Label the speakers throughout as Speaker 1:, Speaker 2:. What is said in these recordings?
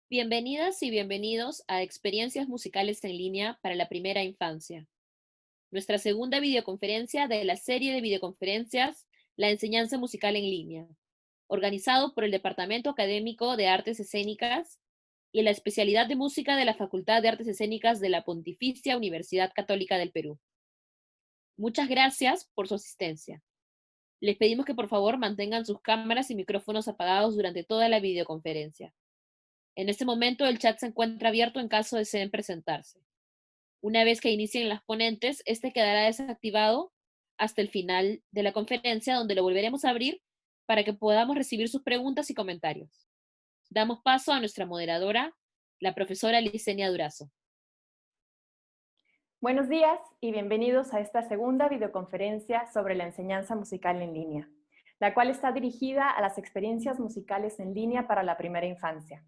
Speaker 1: Bienvenidas y bienvenidos a Experiencias Musicales en Línea para la Primera Infancia, nuestra segunda videoconferencia de la serie de videoconferencias La Enseñanza Musical en Línea, organizado por el Departamento Académico de Artes Escénicas y la especialidad de música de la Facultad de Artes Escénicas de la Pontificia Universidad Católica del Perú. Muchas gracias por su asistencia. Les pedimos que por favor mantengan sus cámaras y micrófonos apagados durante toda la videoconferencia. En este momento el chat se encuentra abierto en caso deseen presentarse. Una vez que inicien las ponentes, este quedará desactivado hasta el final de la conferencia, donde lo volveremos a abrir para que podamos recibir sus preguntas y comentarios. Damos paso a nuestra moderadora, la profesora Licenia Durazo.
Speaker 2: Buenos días y bienvenidos a esta segunda videoconferencia sobre la enseñanza musical en línea, la cual está dirigida a las experiencias musicales en línea para la primera infancia.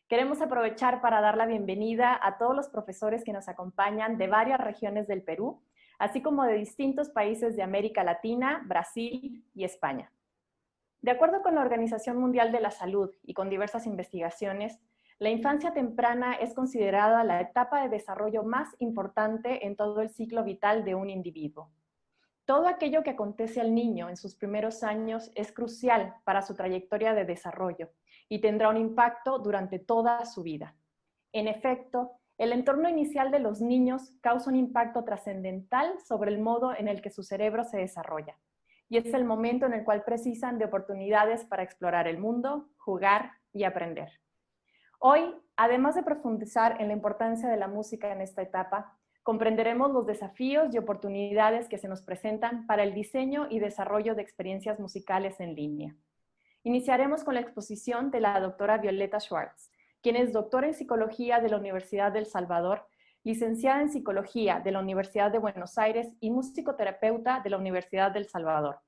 Speaker 2: Queremos aprovechar para dar la bienvenida a todos los profesores que nos acompañan de varias regiones del Perú, así como de distintos países de América Latina, Brasil y España. De acuerdo con la Organización Mundial de la Salud y con diversas investigaciones, la infancia temprana es considerada la etapa de desarrollo más importante en todo el ciclo vital de un individuo. Todo aquello que acontece al niño en sus primeros años es crucial para su trayectoria de desarrollo y tendrá un impacto durante toda su vida. En efecto, el entorno inicial de los niños causa un impacto trascendental sobre el modo en el que su cerebro se desarrolla, y es el momento en el cual precisan de oportunidades para explorar el mundo, jugar y aprender. Hoy, además de profundizar en la importancia de la música en esta etapa, comprenderemos los desafíos y oportunidades que se nos presentan para el diseño y desarrollo de experiencias musicales en línea. Iniciaremos con la exposición de la doctora Violeta Schwartz, quien es doctora en Psicología de la Universidad del Salvador, licenciada en Psicología de la Universidad de Buenos Aires y musicoterapeuta de la Universidad del Salvador.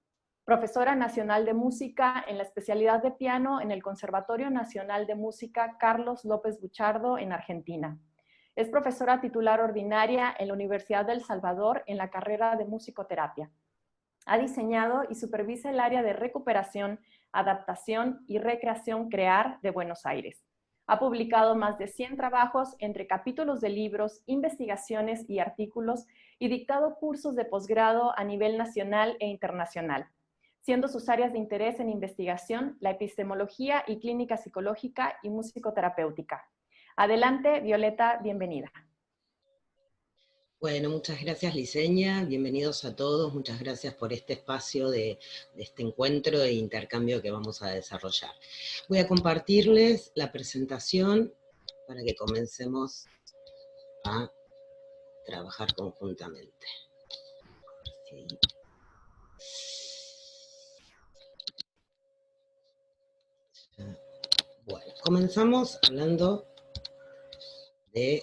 Speaker 2: Profesora nacional de música en la especialidad de piano en el Conservatorio Nacional de Música Carlos López Buchardo en Argentina. Es profesora titular ordinaria en la Universidad del Salvador en la carrera de musicoterapia. Ha diseñado y supervisa el área de recuperación, adaptación y recreación CREAR de Buenos Aires. Ha publicado más de 100 trabajos entre capítulos de libros, investigaciones y artículos y dictado cursos de posgrado a nivel nacional e internacional, siendo sus áreas de interés en investigación la epistemología y clínica psicológica y musicoterapéutica. Adelante, Violeta, bienvenida.
Speaker 3: Bueno, muchas gracias, Licenia. Bienvenidos a todos. Muchas gracias por este espacio de este encuentro e intercambio que vamos a desarrollar. Voy a compartirles la presentación para que comencemos a trabajar conjuntamente. Sí. Bueno, comenzamos hablando de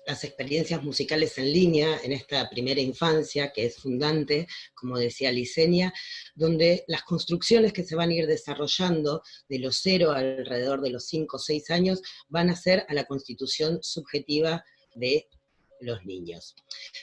Speaker 3: las experiencias musicales en línea en esta primera infancia, que es fundante, como decía Licenia, donde las construcciones que se van a ir desarrollando de los 0 alrededor de los 5 o 6 años van a ser a la constitución subjetiva de los niños.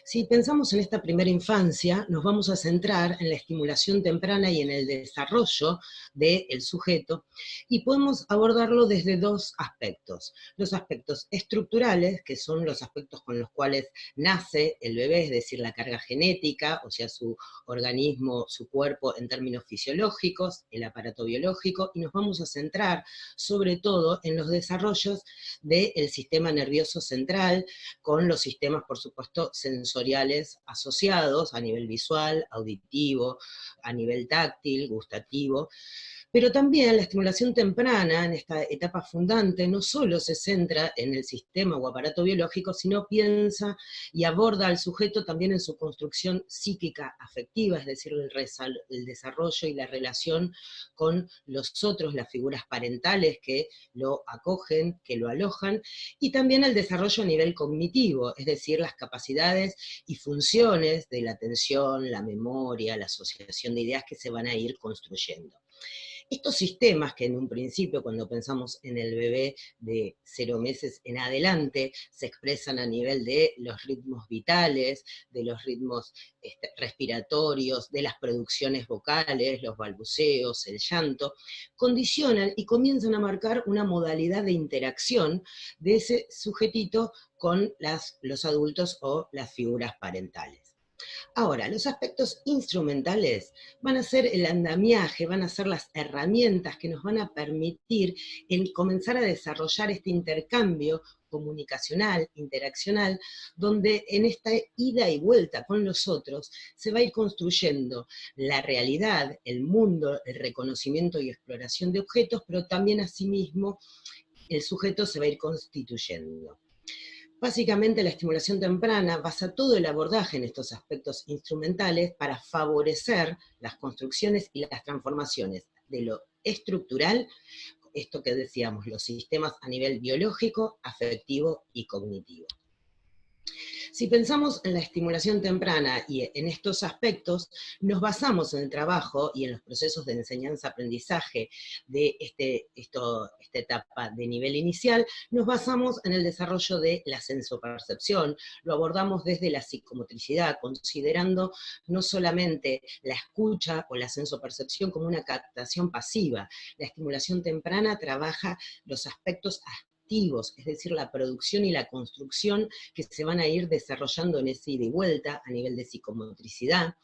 Speaker 3: Si pensamos en esta primera infancia, nos vamos a centrar en la estimulación temprana y en el desarrollo del sujeto, y podemos abordarlo desde dos aspectos. Los aspectos estructurales, que son los aspectos con los cuales nace el bebé, es decir, la carga genética, o sea, su organismo, su cuerpo en términos fisiológicos, el aparato biológico, y nos vamos a centrar sobre todo en los desarrollos del sistema nervioso central, con los sistemas, por supuesto, sensoriales asociados a nivel visual, auditivo, a nivel táctil, gustativo. Pero también la estimulación temprana en esta etapa fundante no solo se centra en el sistema o aparato biológico, sino piensa y aborda al sujeto también en su construcción psíquica afectiva, es decir, el desarrollo y la relación con los otros, las figuras parentales que lo acogen, que lo alojan, y también el desarrollo a nivel cognitivo, es decir, las capacidades y funciones de la atención, la memoria, la asociación de ideas que se van a ir construyendo. Estos sistemas que en un principio, cuando pensamos en el bebé de 0 meses en adelante, se expresan a nivel de los ritmos vitales, de los ritmos respiratorios, de las producciones vocales, los balbuceos, el llanto, condicionan y comienzan a marcar una modalidad de interacción de ese sujetito con los adultos o las figuras parentales. Ahora, los aspectos instrumentales van a ser el andamiaje, van a ser las herramientas que nos van a permitir comenzar a desarrollar este intercambio comunicacional, interaccional, donde en esta ida y vuelta con los otros se va a ir construyendo la realidad, el mundo, el reconocimiento y exploración de objetos, pero también asimismo el sujeto se va a ir constituyendo. Básicamente la estimulación temprana basa todo el abordaje en estos aspectos instrumentales para favorecer las construcciones y las transformaciones de lo estructural, esto que decíamos, los sistemas a nivel biológico, afectivo y cognitivo. Si pensamos en la estimulación temprana y en estos aspectos, nos basamos en el trabajo y en los procesos de enseñanza-aprendizaje de esta etapa de nivel inicial, nos basamos en el desarrollo de la sensopercepción, lo abordamos desde la psicomotricidad, considerando no solamente la escucha o la sensopercepción como una captación pasiva. La estimulación temprana trabaja los aspectos activos, es decir, la producción y la construcción que se van a ir desarrollando en ese ida y vuelta a nivel de psicomotricidad,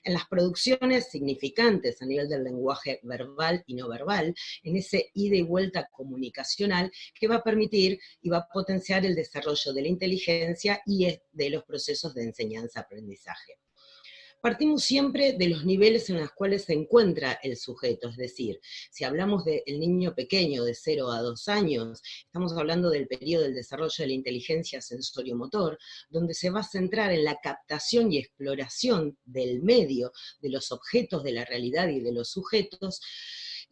Speaker 3: en las producciones significantes a nivel del lenguaje verbal y no verbal, en ese ida y vuelta comunicacional que va a permitir y va a potenciar el desarrollo de la inteligencia y de los procesos de enseñanza-aprendizaje. Partimos siempre de los niveles en los cuales se encuentra el sujeto, es decir, si hablamos del niño pequeño de 0 a 2 años, estamos hablando del periodo del desarrollo de la inteligencia sensorio-motor, donde se va a centrar en la captación y exploración del medio, de los objetos, de la realidad y de los sujetos,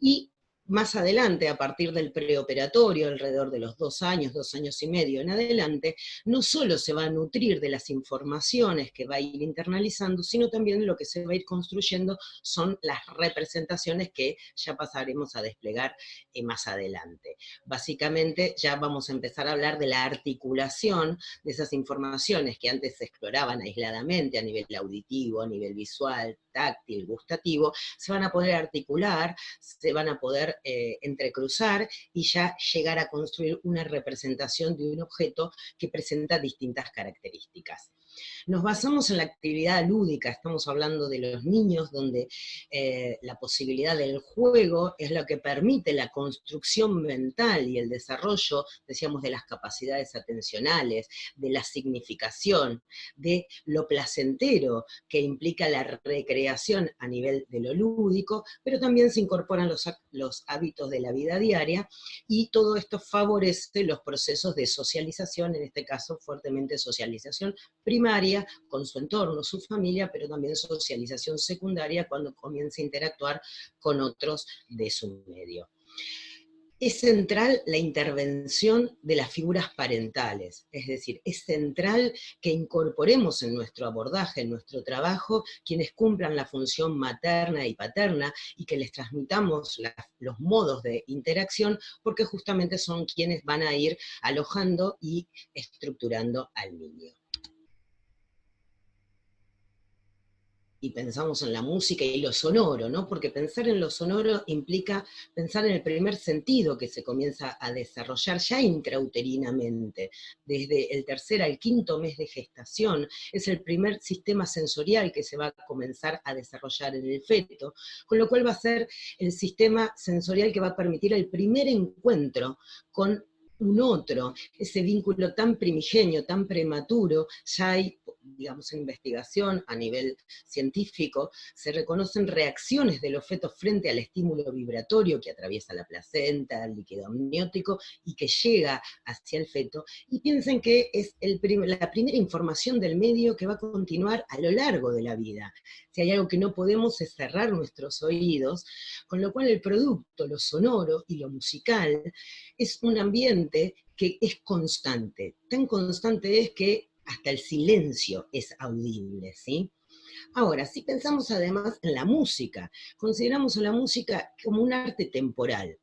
Speaker 3: y más adelante, a partir del preoperatorio, alrededor de los 2 años, 2 años y medio en adelante, no solo se va a nutrir de las informaciones que va a ir internalizando, sino también lo que se va a ir construyendo son las representaciones que ya pasaremos a desplegar más adelante. Básicamente ya vamos a empezar a hablar de la articulación de esas informaciones que antes se exploraban aisladamente a nivel auditivo, a nivel visual, táctil, gustativo, se van a poder articular, se van a poder entrecruzar y ya llegar a construir una representación de un objeto que presenta distintas características. Nos basamos en la actividad lúdica, estamos hablando de los niños, donde la posibilidad del juego es lo que permite la construcción mental y el desarrollo, decíamos, de las capacidades atencionales, de la significación, de lo placentero que implica la recreación a nivel de lo lúdico, pero también se incorporan los hábitos de la vida diaria, y todo esto favorece los procesos de socialización, en este caso fuertemente socialización primaria con su entorno, su familia, pero también socialización secundaria cuando comienza a interactuar con otros de su medio. Es central la intervención de las figuras parentales, es decir, es central que incorporemos en nuestro abordaje, en nuestro trabajo, quienes cumplan la función materna y paterna y que les transmitamos los modos de interacción, porque justamente son quienes van a ir alojando y estructurando al niño. Y pensamos en la música y lo sonoro, ¿no? Porque pensar en lo sonoro implica pensar en el primer sentido que se comienza a desarrollar ya intrauterinamente, desde el 3er al 5º mes de gestación, es el primer sistema sensorial que se va a comenzar a desarrollar en el feto, con lo cual va a ser el sistema sensorial que va a permitir el primer encuentro con un otro, ese vínculo tan primigenio, tan prematuro. Ya hay, digamos, en investigación a nivel científico, se reconocen reacciones de los fetos frente al estímulo vibratorio que atraviesa la placenta, el líquido amniótico, y que llega hacia el feto, y piensen que es la primera información del medio que va a continuar a lo largo de la vida. Si hay algo que no podemos es cerrar nuestros oídos, con lo cual el producto, lo sonoro y lo musical, es un ambiente que es constante. Tan constante es que hasta el silencio es audible, ¿sí? Ahora, si pensamos además en la música, consideramos a la música como un arte temporal.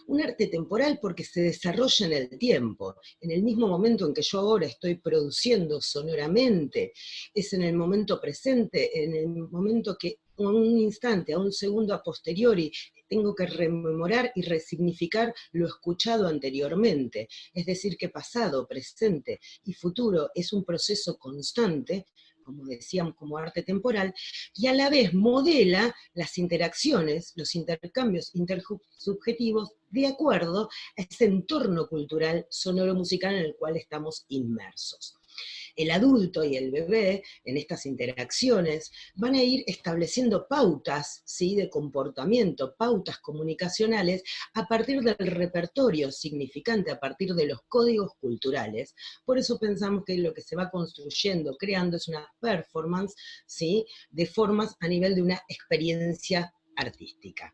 Speaker 3: Un arte temporal porque se desarrolla en el tiempo, en el mismo momento en que yo ahora estoy produciendo sonoramente, es en el momento presente, en el momento que a un instante, a un segundo a posteriori, tengo que rememorar y resignificar lo escuchado anteriormente. Es decir, que pasado, presente y futuro es un proceso constante, como decíamos, como arte temporal, y a la vez modela las interacciones, los intercambios intersubjetivos de acuerdo a ese entorno cultural sonoro-musical en el cual estamos inmersos. El adulto y el bebé, en estas interacciones, van a ir estableciendo pautas, ¿sí?, de comportamiento, pautas comunicacionales, a partir del repertorio significante, a partir de los códigos culturales. Por eso pensamos que lo que se va construyendo, creando, es una performance, ¿sí?, de formas a nivel de una experiencia artística.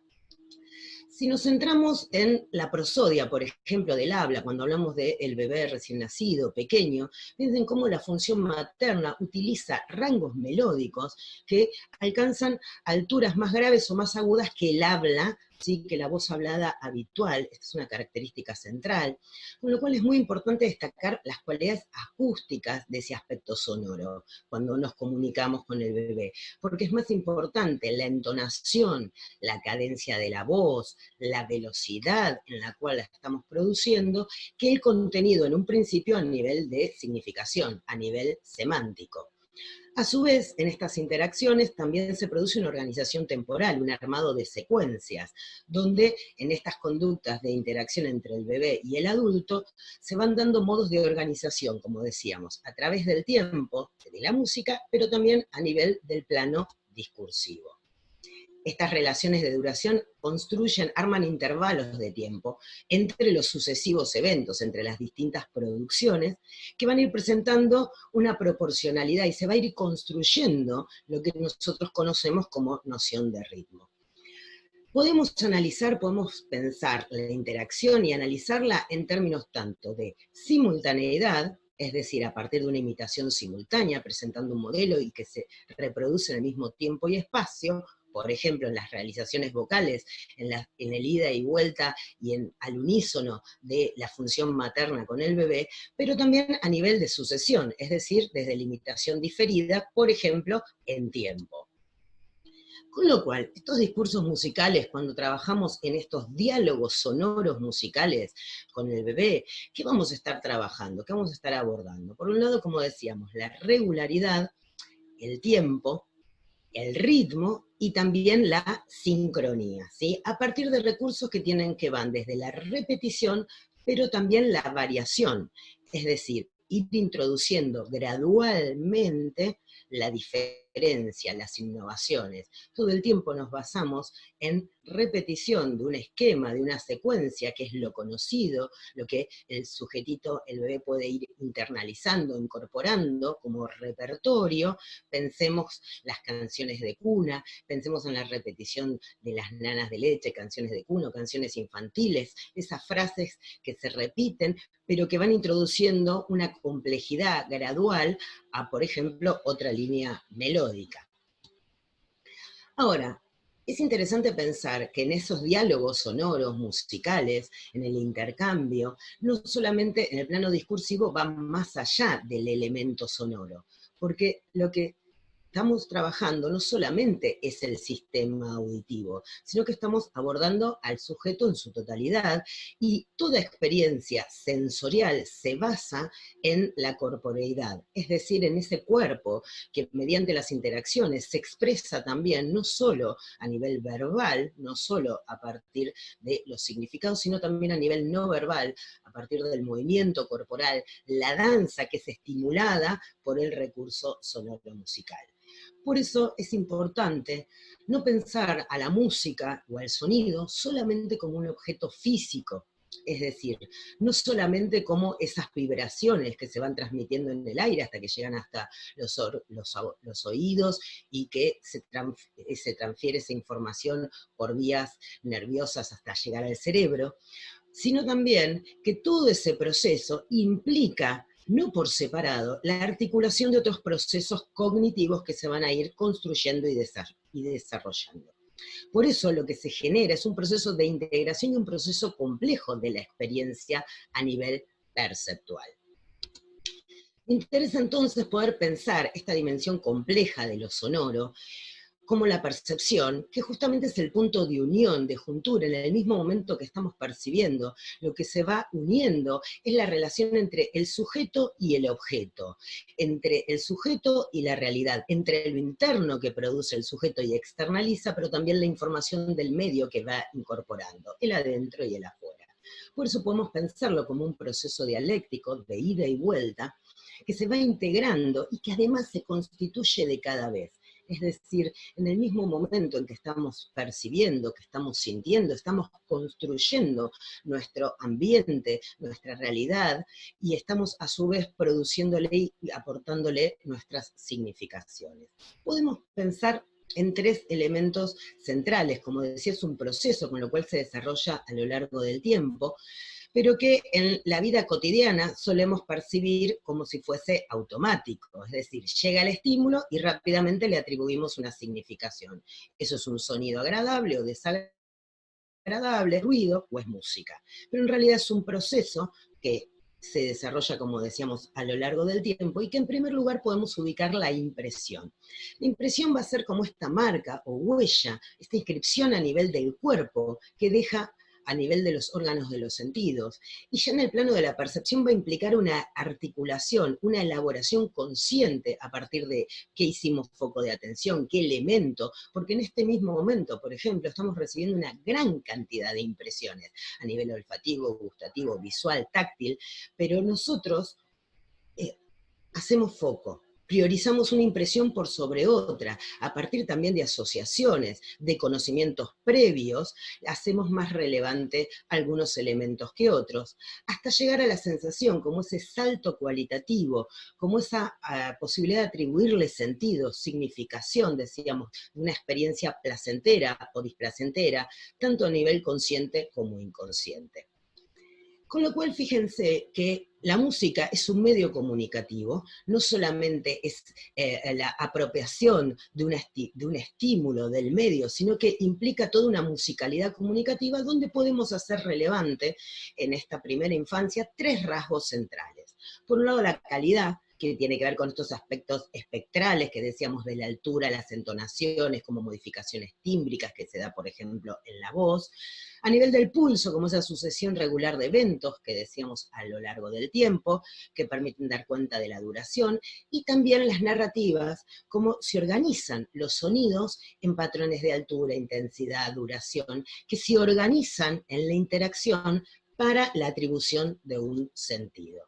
Speaker 3: Si nos centramos en la prosodia, por ejemplo, del habla, cuando hablamos del bebé recién nacido, pequeño, piensen cómo la función materna utiliza rangos melódicos que alcanzan alturas más graves o más agudas que el habla, ¿sí?, que la voz hablada habitual. Esta es una característica central, con lo cual es muy importante destacar las cualidades acústicas de ese aspecto sonoro cuando nos comunicamos con el bebé, porque es más importante la entonación, la cadencia de la voz, la velocidad en la cual la estamos produciendo, que el contenido en un principio a nivel de significación, a nivel semántico. A su vez, en estas interacciones también se produce una organización temporal, un armado de secuencias, donde en estas conductas de interacción entre el bebé y el adulto se van dando modos de organización, como decíamos, a través del tiempo, de la música, pero también a nivel del plano discursivo. Estas relaciones de duración arman intervalos de tiempo entre los sucesivos eventos, entre las distintas producciones, que van a ir presentando una proporcionalidad y se va a ir construyendo lo que nosotros conocemos como noción de ritmo. Podemos analizar, podemos pensar la interacción y analizarla en términos tanto de simultaneidad, es decir, a partir de una imitación simultánea, presentando un modelo y que se reproduce en el mismo tiempo y espacio, por ejemplo, en las realizaciones vocales, en el ida y vuelta y al unísono de la función materna con el bebé, pero también a nivel de sucesión, es decir, desde la imitación diferida, por ejemplo, en tiempo. Con lo cual, estos discursos musicales, cuando trabajamos en estos diálogos sonoros musicales con el bebé, ¿qué vamos a estar trabajando? ¿Qué vamos a estar abordando? Por un lado, como decíamos, la regularidad, el tiempo, el ritmo y también la sincronía, ¿sí?, a partir de recursos que van desde la repetición, pero también la variación, es decir, ir introduciendo gradualmente la diferencia, las innovaciones. Todo el tiempo nos basamos en repetición de un esquema, de una secuencia, que es lo conocido, lo que el sujetito, el bebé puede ir internalizando, incorporando como repertorio. Pensemos las canciones de cuna, pensemos en la repetición de las nanas de leche, canciones de cuna, canciones infantiles, esas frases que se repiten, pero que van introduciendo una complejidad gradual a, por ejemplo, otra línea melódica. Ahora, es interesante pensar que en esos diálogos sonoros, musicales, en el intercambio, no solamente en el plano discursivo van más allá del elemento sonoro, porque lo que estamos trabajando no solamente es el sistema auditivo, sino que estamos abordando al sujeto en su totalidad, y toda experiencia sensorial se basa en la corporeidad, es decir, en ese cuerpo que mediante las interacciones se expresa también, no solo a nivel verbal, no solo a partir de los significados, sino también a nivel no verbal, a partir del movimiento corporal, la danza que es estimulada por el recurso sonoro musical. Por eso es importante no pensar a la música o al sonido solamente como un objeto físico, es decir, no solamente como esas vibraciones que se van transmitiendo en el aire hasta que llegan hasta los oídos y que se transfiere esa información por vías nerviosas hasta llegar al cerebro, sino también que todo ese proceso implica no por separado, la articulación de otros procesos cognitivos que se van a ir construyendo y desarrollando. Por eso lo que se genera es un proceso de integración y un proceso complejo de la experiencia a nivel perceptual. Me interesa entonces poder pensar esta dimensión compleja de lo sonoro como la percepción, que justamente es el punto de unión, de juntura, en el mismo momento que estamos percibiendo. Lo que se va uniendo es la relación entre el sujeto y el objeto, entre el sujeto y la realidad, entre lo interno que produce el sujeto y externaliza, pero también la información del medio que va incorporando, el adentro y el afuera. Por eso podemos pensarlo como un proceso dialéctico de ida y vuelta, que se va integrando y que además se constituye de cada vez. Es decir, en el mismo momento en que estamos percibiendo, que estamos sintiendo, estamos construyendo nuestro ambiente, nuestra realidad, y estamos a su vez produciéndole y aportándole nuestras significaciones. Podemos pensar en tres elementos centrales, como decía, es un proceso con lo cual se desarrolla a lo largo del tiempo, pero que en la vida cotidiana solemos percibir como si fuese automático, es decir, llega el estímulo y rápidamente le atribuimos una significación. Eso es un sonido agradable o desagradable, ruido o es música. Pero en realidad es un proceso que se desarrolla, como decíamos, a lo largo del tiempo y que en primer lugar podemos ubicar la impresión. La impresión va a ser como esta marca o huella, esta inscripción a nivel del cuerpo que deja a nivel de los órganos de los sentidos. Y ya en el plano de la percepción va a implicar una articulación, una elaboración consciente a partir de qué hicimos foco de atención, qué elemento, porque en este mismo momento, por ejemplo, estamos recibiendo una gran cantidad de impresiones a nivel olfativo, gustativo, visual, táctil, pero nosotros hacemos foco. Priorizamos una impresión por sobre otra, a partir también de asociaciones, de conocimientos previos, hacemos más relevante algunos elementos que otros, hasta llegar a la sensación, como ese salto cualitativo, como esa posibilidad de atribuirle sentido, significación, decíamos, de una experiencia placentera o displacentera, tanto a nivel consciente como inconsciente. Con lo cual, fíjense que la música es un medio comunicativo, no solamente es la apropiación de un estímulo del medio, sino que implica toda una musicalidad comunicativa donde podemos hacer relevante en esta primera infancia tres rasgos centrales. Por un lado, la calidad, que tiene que ver con estos aspectos espectrales que decíamos de la altura, las entonaciones, como modificaciones tímbricas que se da, por ejemplo, en la voz. A nivel del pulso, como esa sucesión regular de eventos que decíamos a lo largo del tiempo, que permiten dar cuenta de la duración, y también las narrativas, cómo se organizan los sonidos en patrones de altura, intensidad, duración, que se organizan en la interacción para la atribución de un sentido.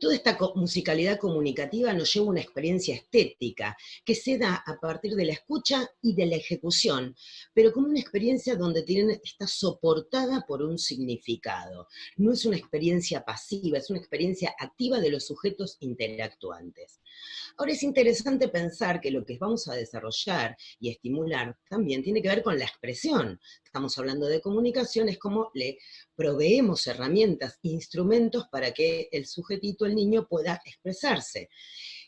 Speaker 3: Toda esta musicalidad comunicativa nos lleva a una experiencia estética que se da a partir de la escucha y de la ejecución, pero como una experiencia donde está soportada por un significado. No es una experiencia pasiva, es una experiencia activa de los sujetos interactuantes. Ahora es interesante pensar que lo que vamos a desarrollar y estimular también tiene que ver con la expresión. Estamos hablando de comunicación, es como le proveemos herramientas, instrumentos para que el sujetito, el niño, pueda expresarse.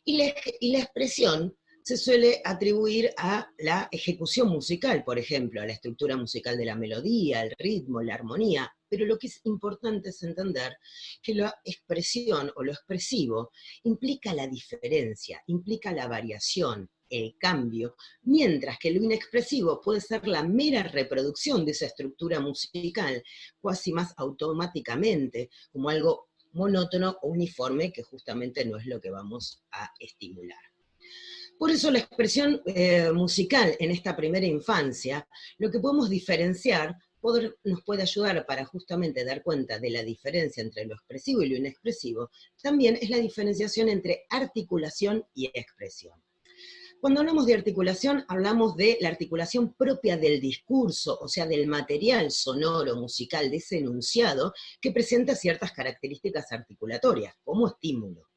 Speaker 3: Y la expresión se suele atribuir a la ejecución musical, por ejemplo, a la estructura musical de la melodía, el ritmo, la armonía, pero lo que es importante es entender que la expresión o lo expresivo implica la diferencia, implica la variación, el cambio, mientras que lo inexpresivo puede ser la mera reproducción de esa estructura musical, casi más automáticamente, como algo monótono o uniforme, que justamente no es lo que vamos a estimular. Por eso la expresión musical en esta primera infancia, lo que podemos diferenciar, nos puede ayudar para justamente dar cuenta de la diferencia entre lo expresivo y lo inexpresivo, también es la diferenciación entre articulación y expresión. Cuando hablamos de articulación, hablamos de la articulación propia del discurso, o sea, del material sonoro, musical, de ese enunciado, que presenta ciertas características articulatorias, como estímulo.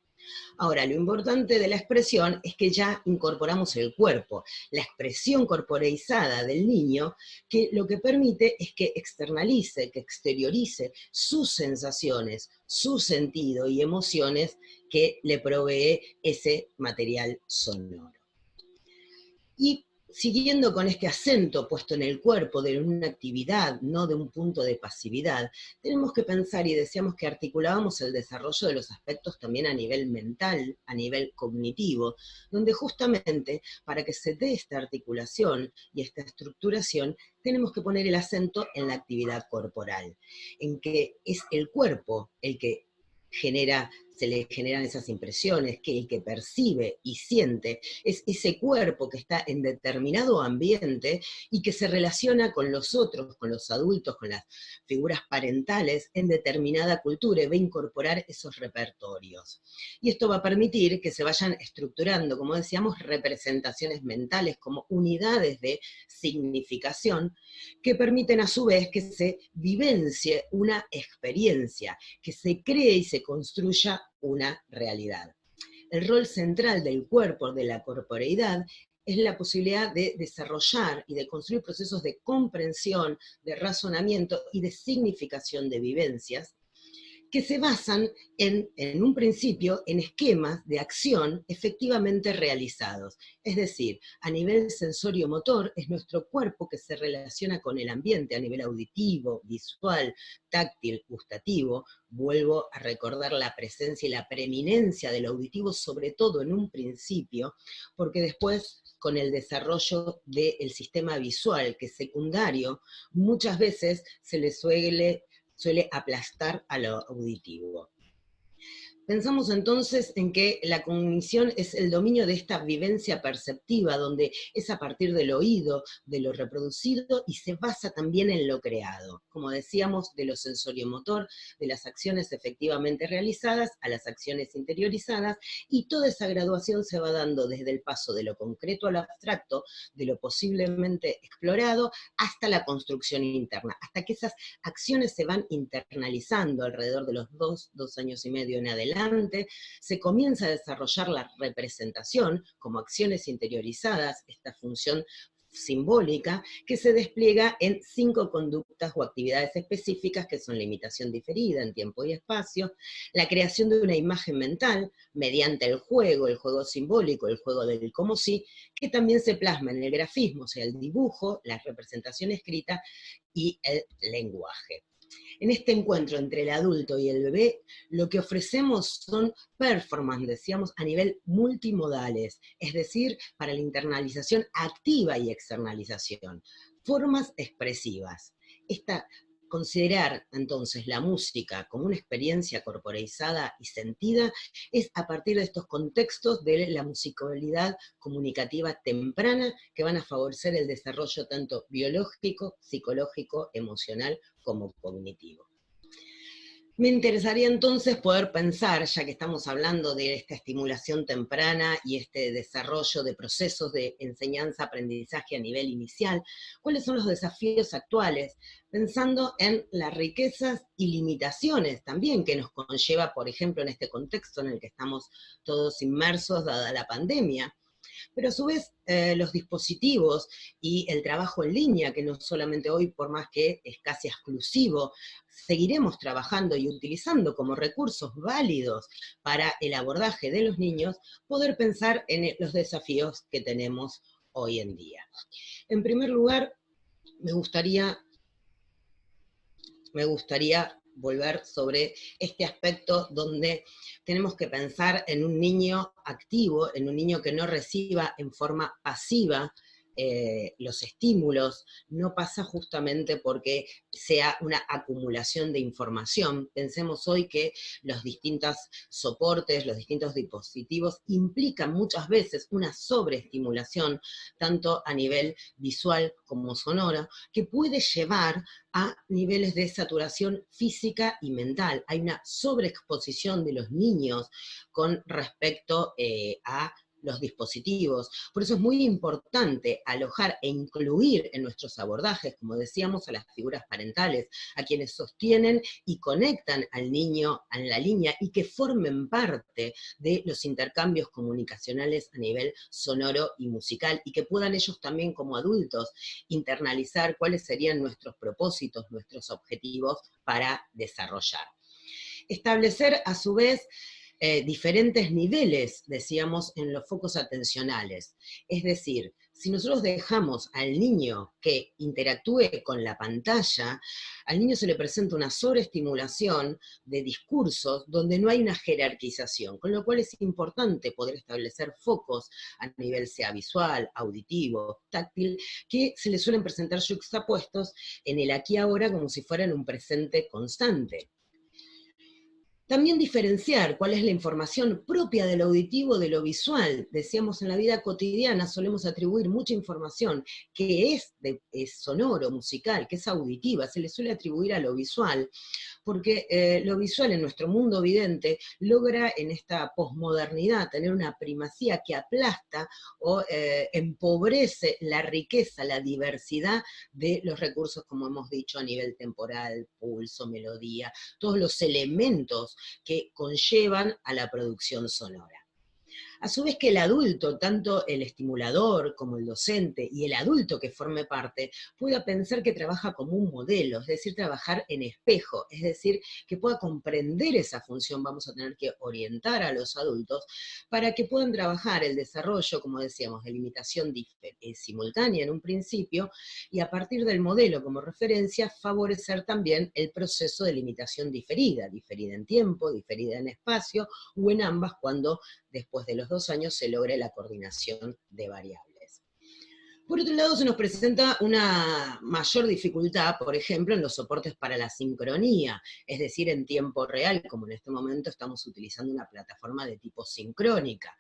Speaker 3: Ahora, lo importante de la expresión es que ya incorporamos el cuerpo, la expresión corporeizada del niño, que lo que permite es que externalice, que exteriorice sus sensaciones, su sentido y emociones que le provee ese material sonoro. Y siguiendo con este acento puesto en el cuerpo de una actividad, no de un punto de pasividad, tenemos que pensar, y decíamos que articulábamos el desarrollo de los aspectos también a nivel mental, a nivel cognitivo, donde justamente para que se dé esta articulación y esta estructuración, tenemos que poner el acento en la actividad corporal, en que es el cuerpo el que se le generan esas impresiones, que el que percibe y siente es ese cuerpo que está en determinado ambiente y que se relaciona con los otros, con los adultos, con las figuras parentales en determinada cultura y va a incorporar esos repertorios. Y esto va a permitir que se vayan estructurando, como decíamos, representaciones mentales como unidades de significación que permiten a su vez que se vivencie una experiencia, que se cree y se construya una realidad. El rol central del cuerpo, de la corporeidad, es la posibilidad de desarrollar y de construir procesos de comprensión, de razonamiento y de significación de vivencias, que se basan en un principio en esquemas de acción efectivamente realizados. Es decir, a nivel sensorio-motor es nuestro cuerpo que se relaciona con el ambiente a nivel auditivo, visual, táctil, gustativo. Vuelvo a recordar la presencia y la preeminencia del auditivo, sobre todo en un principio, porque después con el desarrollo del sistema visual, que es secundario, muchas veces se le suele aplastar a lo auditivo. Pensamos entonces en que la cognición es el dominio de esta vivencia perceptiva, donde es a partir del oído, de lo reproducido, y se basa también en lo creado. Como decíamos, de lo sensoriomotor, de las acciones efectivamente realizadas a las acciones interiorizadas, y toda esa graduación se va dando desde el paso de lo concreto a lo abstracto, de lo posiblemente explorado, hasta la construcción interna, hasta que esas acciones se van internalizando alrededor de los 2 años y medio en adelante. Se comienza a desarrollar la representación como acciones interiorizadas, esta función simbólica, que se despliega en 5 conductas o actividades específicas que son la imitación diferida en tiempo y espacio, la creación de una imagen mental mediante el juego simbólico, el juego del como si, que también se plasma en el grafismo, o sea, el dibujo, la representación escrita y el lenguaje. En este encuentro entre el adulto y el bebé, lo que ofrecemos son performances, decíamos, a nivel multimodales, es decir, para la internalización activa y externalización, formas expresivas. Considerar entonces la música como una experiencia corporeizada y sentida es a partir de estos contextos de la musicalidad comunicativa temprana que van a favorecer el desarrollo tanto biológico, psicológico, emocional como cognitivo. Me interesaría entonces poder pensar, ya que estamos hablando de esta estimulación temprana y este desarrollo de procesos de enseñanza-aprendizaje a nivel inicial, cuáles son los desafíos actuales, pensando en las riquezas y limitaciones también que nos conlleva, por ejemplo, en este contexto en el que estamos todos inmersos dada la pandemia, pero a su vez los dispositivos y el trabajo en línea, que no solamente hoy, por más que es casi exclusivo, seguiremos trabajando y utilizando como recursos válidos para el abordaje de los niños, poder pensar en los desafíos que tenemos hoy en día. En primer lugar, me gustaría volver sobre este aspecto donde tenemos que pensar en un niño activo, en un niño que no reciba en forma pasiva los estímulos, no pasa justamente porque sea una acumulación de información. Pensemos hoy que los distintos soportes, los distintos dispositivos implican muchas veces una sobreestimulación, tanto a nivel visual como sonoro, que puede llevar a niveles de saturación física y mental. Hay una sobreexposición de los niños con respecto a los dispositivos. Por eso es muy importante alojar e incluir en nuestros abordajes, como decíamos, a las figuras parentales, a quienes sostienen y conectan al niño en la línea y que formen parte de los intercambios comunicacionales a nivel sonoro y musical, y que puedan ellos también como adultos internalizar cuáles serían nuestros propósitos, nuestros objetivos para desarrollar. Establecer a su vez diferentes niveles, decíamos, en los focos atencionales. Es decir, si nosotros dejamos al niño que interactúe con la pantalla, al niño se le presenta una sobreestimulación de discursos donde no hay una jerarquización, con lo cual es importante poder establecer focos a nivel sea visual, auditivo, táctil, que se le suelen presentar yuxtapuestos en el aquí y ahora como si fueran un presente constante. También diferenciar cuál es la información propia del auditivo de lo visual. Decíamos, en la vida cotidiana solemos atribuir mucha información que es sonoro, musical, que es auditiva, se le suele atribuir a lo visual, porque lo visual en nuestro mundo vidente logra en esta posmodernidad tener una primacía que aplasta o empobrece la riqueza, la diversidad de los recursos, como hemos dicho, a nivel temporal, pulso, melodía, todos los elementos que conllevan a la producción sonora. A su vez que el adulto, tanto el estimulador como el docente y el adulto que forme parte, pueda pensar que trabaja como un modelo, es decir, trabajar en espejo, es decir, que pueda comprender esa función. Vamos a tener que orientar a los adultos para que puedan trabajar el desarrollo, como decíamos, de limitación simultánea en un principio, y a partir del modelo como referencia, favorecer también el proceso de limitación diferida en tiempo, diferida en espacio, o en ambas cuando después de los 2 años se logre la coordinación de variables. Por otro lado, se nos presenta una mayor dificultad, por ejemplo, en los soportes para la sincronía, es decir, en tiempo real, como en este momento estamos utilizando una plataforma de tipo sincrónica.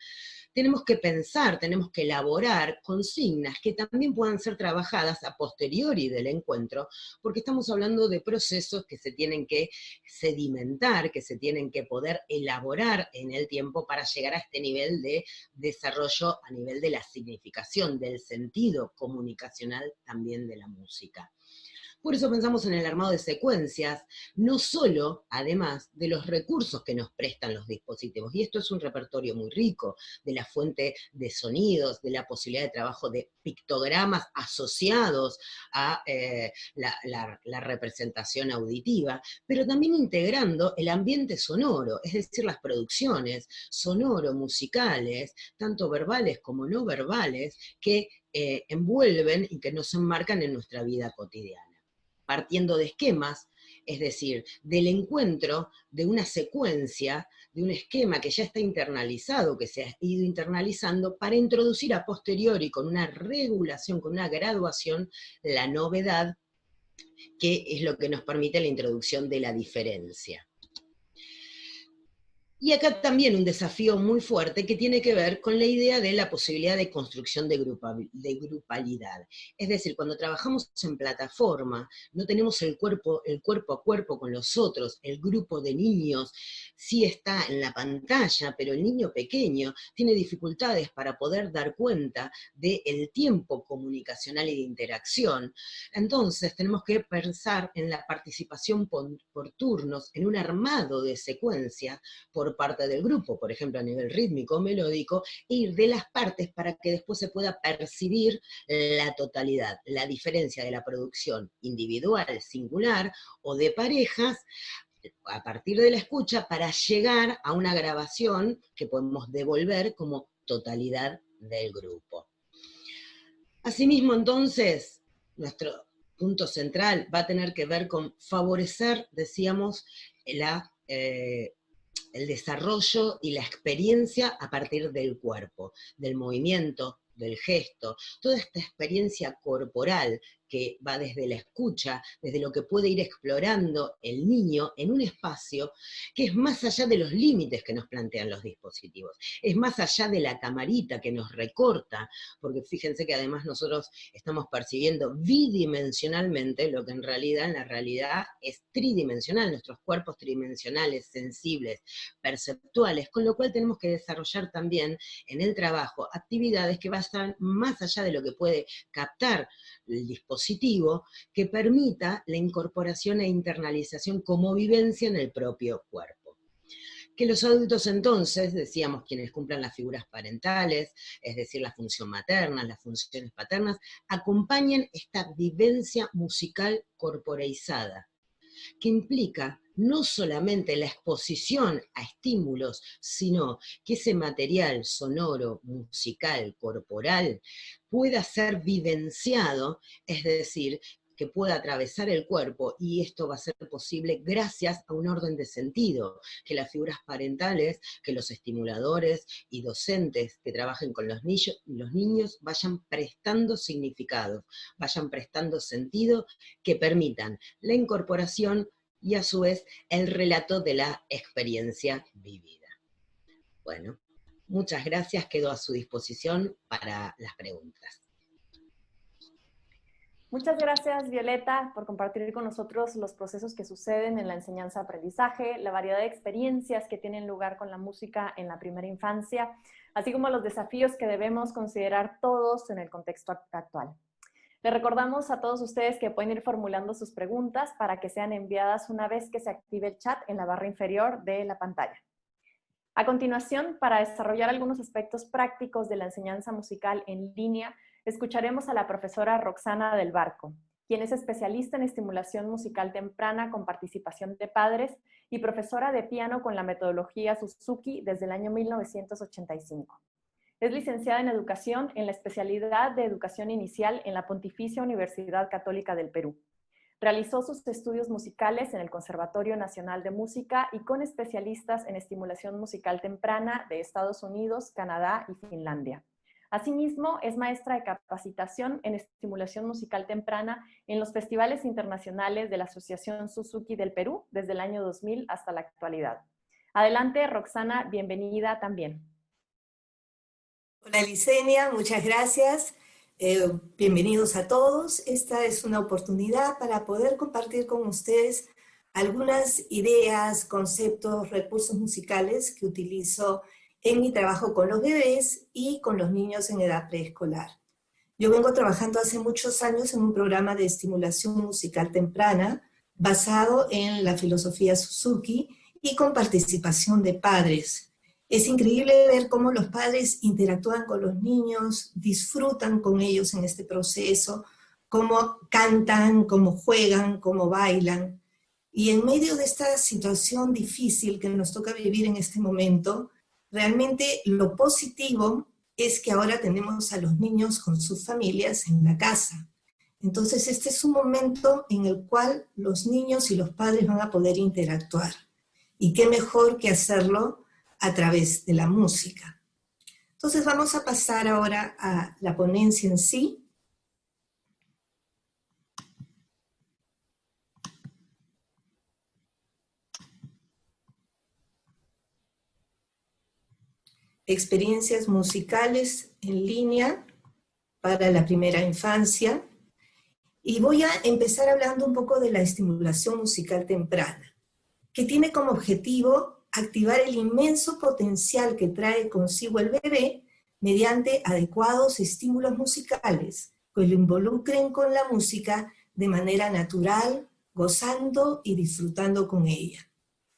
Speaker 3: Tenemos que pensar, tenemos que elaborar consignas que también puedan ser trabajadas a posteriori del encuentro, porque estamos hablando de procesos que se tienen que sedimentar, que se tienen que poder elaborar en el tiempo para llegar a este nivel de desarrollo a nivel de la significación, del sentido comunicacional también de la música. Por eso pensamos en el armado de secuencias, no solo, además, de los recursos que nos prestan los dispositivos, y esto es un repertorio muy rico, de la fuente de sonidos, de la posibilidad de trabajo de pictogramas asociados a la representación auditiva, pero también integrando el ambiente sonoro, es decir, las producciones sonoro-musicales, tanto verbales como no verbales, que envuelven y que nos enmarcan en nuestra vida cotidiana. Partiendo de esquemas, es decir, del encuentro de una secuencia, de un esquema que ya está internalizado, que se ha ido internalizando, para introducir a posteriori, con una regulación, con una graduación, la novedad, que es lo que nos permite la introducción de la diferencia. Y acá también un desafío muy fuerte que tiene que ver con la idea de la posibilidad de construcción de grupalidad. Es decir, cuando trabajamos en plataforma, no tenemos el cuerpo a cuerpo con los otros, el grupo de niños sí está en la pantalla, pero el niño pequeño tiene dificultades para poder dar cuenta del tiempo comunicacional y de interacción. Entonces tenemos que pensar en la participación por turnos, en un armado de secuencia, por parte del grupo, por ejemplo a nivel rítmico, melódico, e ir de las partes para que después se pueda percibir la totalidad, la diferencia de la producción individual, singular, o de parejas, a partir de la escucha, para llegar a una grabación que podemos devolver como totalidad del grupo. Asimismo, entonces, nuestro punto central va a tener que ver con favorecer, decíamos, el desarrollo y la experiencia a partir del cuerpo, del movimiento, del gesto, toda esta experiencia corporal que va desde la escucha, desde lo que puede ir explorando el niño en un espacio que es más allá de los límites que nos plantean los dispositivos, es más allá de la camarita que nos recorta, porque fíjense que además nosotros estamos percibiendo bidimensionalmente lo que en la realidad es tridimensional, nuestros cuerpos tridimensionales, sensibles, perceptuales, con lo cual tenemos que desarrollar también en el trabajo actividades que vayan más allá de lo que puede captar el dispositivo, que permita la incorporación e internalización como vivencia en el propio cuerpo. Que los adultos entonces, decíamos, quienes cumplan las figuras parentales, es decir, la función materna, las funciones paternas, acompañen esta vivencia musical corporeizada, que implica no solamente la exposición a estímulos, sino que ese material sonoro, musical, corporal, pueda ser vivenciado, es decir, que pueda atravesar el cuerpo, y esto va a ser posible gracias a un orden de sentido, que las figuras parentales, que los estimuladores y docentes que trabajen con los niños vayan prestando significado, vayan prestando sentido, que permitan la incorporación y a su vez el relato de la experiencia vivida. Bueno, muchas gracias, quedo a su disposición para las preguntas.
Speaker 2: Muchas gracias, Violeta, por compartir con nosotros los procesos que suceden en la enseñanza-aprendizaje, la variedad de experiencias que tienen lugar con la música en la primera infancia, así como los desafíos que debemos considerar todos en el contexto actual. Les recordamos a todos ustedes que pueden ir formulando sus preguntas para que sean enviadas una vez que se active el chat en la barra inferior de la pantalla. A continuación, para desarrollar algunos aspectos prácticos de la enseñanza musical en línea, escucharemos a la profesora Roxana del Barco, quien es especialista en estimulación musical temprana con participación de padres y profesora de piano con la metodología Suzuki desde el año 1985. Es licenciada en Educación en la especialidad de Educación Inicial en la Pontificia Universidad Católica del Perú. Realizó sus estudios musicales en el Conservatorio Nacional de Música y con especialistas en estimulación musical temprana de Estados Unidos, Canadá y Finlandia. Asimismo, es maestra de capacitación en estimulación musical temprana en los festivales internacionales de la Asociación Suzuki del Perú desde el año 2000 hasta la actualidad. Adelante, Roxana, bienvenida también.
Speaker 4: Hola, Licenia, muchas gracias. Bienvenidos a todos. Esta es una oportunidad para poder compartir con ustedes algunas ideas, conceptos, recursos musicales que utilizo en mi trabajo con los bebés y con los niños en edad preescolar. Yo vengo trabajando hace muchos años en un programa de estimulación musical temprana basado en la filosofía Suzuki y con participación de padres. Es increíble ver cómo los padres interactúan con los niños, disfrutan con ellos en este proceso, cómo cantan, cómo juegan, cómo bailan. Y en medio de esta situación difícil que nos toca vivir en este momento, realmente lo positivo es que ahora tenemos a los niños con sus familias en la casa. Entonces este es un momento en el cual los niños y los padres van a poder interactuar. Y qué mejor que hacerlo a través de la música. Entonces vamos a pasar ahora a la ponencia en sí. Experiencias musicales en línea para la primera infancia. Y voy a empezar hablando un poco de la estimulación musical temprana, que tiene como objetivo activar el inmenso potencial que trae consigo el bebé mediante adecuados estímulos musicales que lo involucren con la música de manera natural, gozando y disfrutando con ella.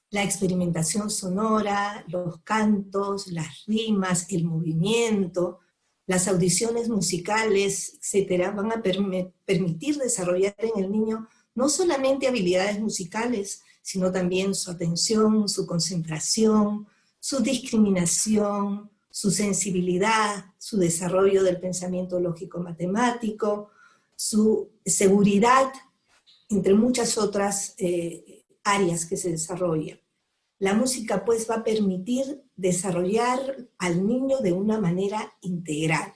Speaker 4: La experimentación sonora, los cantos, las rimas, el movimiento, las audiciones musicales, etcétera, van a permitir desarrollar en el niño no solamente habilidades musicales, sino también su atención, su concentración, su discriminación, su sensibilidad, su desarrollo del pensamiento lógico-matemático, su seguridad, entre muchas otras áreas que se desarrollan. La música pues va a permitir desarrollar al niño de una manera integral.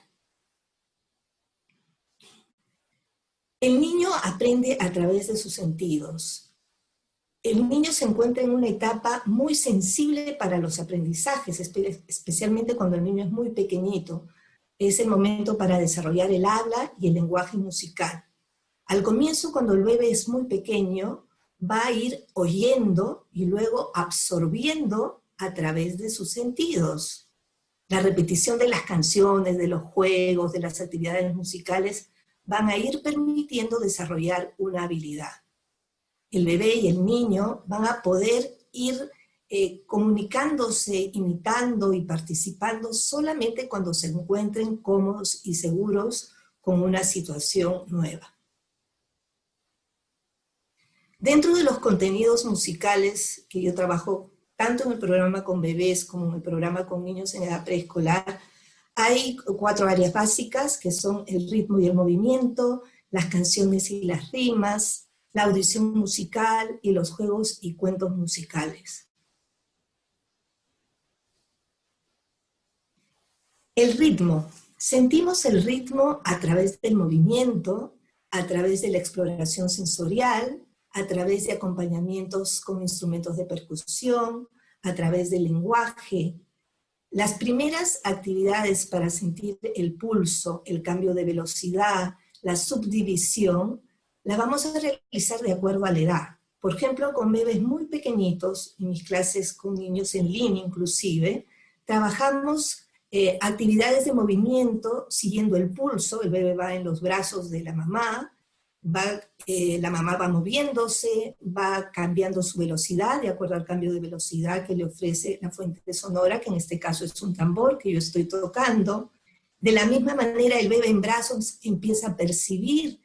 Speaker 4: El niño aprende a través de sus sentidos. El niño se encuentra en una etapa muy sensible para los aprendizajes, especialmente cuando el niño es muy pequeñito. Es el momento para desarrollar el habla y el lenguaje musical. Al comienzo, cuando el bebé es muy pequeño, va a ir oyendo y luego absorbiendo a través de sus sentidos. La repetición de las canciones, de los juegos, de las actividades musicales, van a ir permitiendo desarrollar una habilidad. El bebé y el niño van a poder ir comunicándose, imitando y participando solamente cuando se encuentren cómodos y seguros con una situación nueva. Dentro de los contenidos musicales que yo trabajo tanto en el programa con bebés como en el programa con niños en edad preescolar, hay 4 áreas básicas que son el ritmo y el movimiento, las canciones y las rimas, la audición musical y los juegos y cuentos musicales. El ritmo. Sentimos el ritmo a través del movimiento, a través de la exploración sensorial, a través de acompañamientos con instrumentos de percusión, a través del lenguaje. Las primeras actividades para sentir el pulso, el cambio de velocidad, la subdivisión, las vamos a realizar de acuerdo a la edad. Por ejemplo, con bebés muy pequeñitos, en mis clases con niños en línea inclusive, trabajamos actividades de movimiento siguiendo el pulso. El bebé va en los brazos de la mamá, la mamá va moviéndose, va cambiando su velocidad de acuerdo al cambio de velocidad que le ofrece la fuente sonora, que en este caso es un tambor que yo estoy tocando. De la misma manera, el bebé en brazos empieza a percibir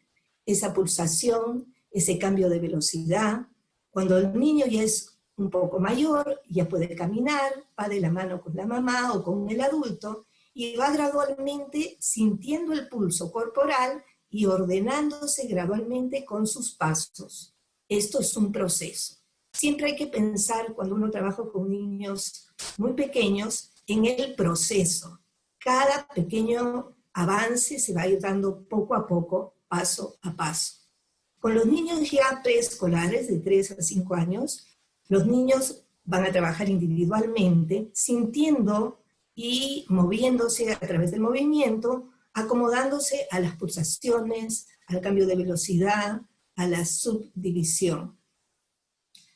Speaker 4: esa pulsación, ese cambio de velocidad. Cuando el niño ya es un poco mayor, ya puede caminar, va de la mano con la mamá o con el adulto, y va gradualmente sintiendo el pulso corporal y ordenándose gradualmente con sus pasos. Esto es un proceso. Siempre hay que pensar, cuando uno trabaja con niños muy pequeños, en el proceso. Cada pequeño avance se va a ir dando poco a poco, paso a paso. Con los niños ya preescolares de 3 a 5 años, los niños van a trabajar individualmente, sintiendo y moviéndose a través del movimiento, acomodándose a las pulsaciones, al cambio de velocidad, a la subdivisión.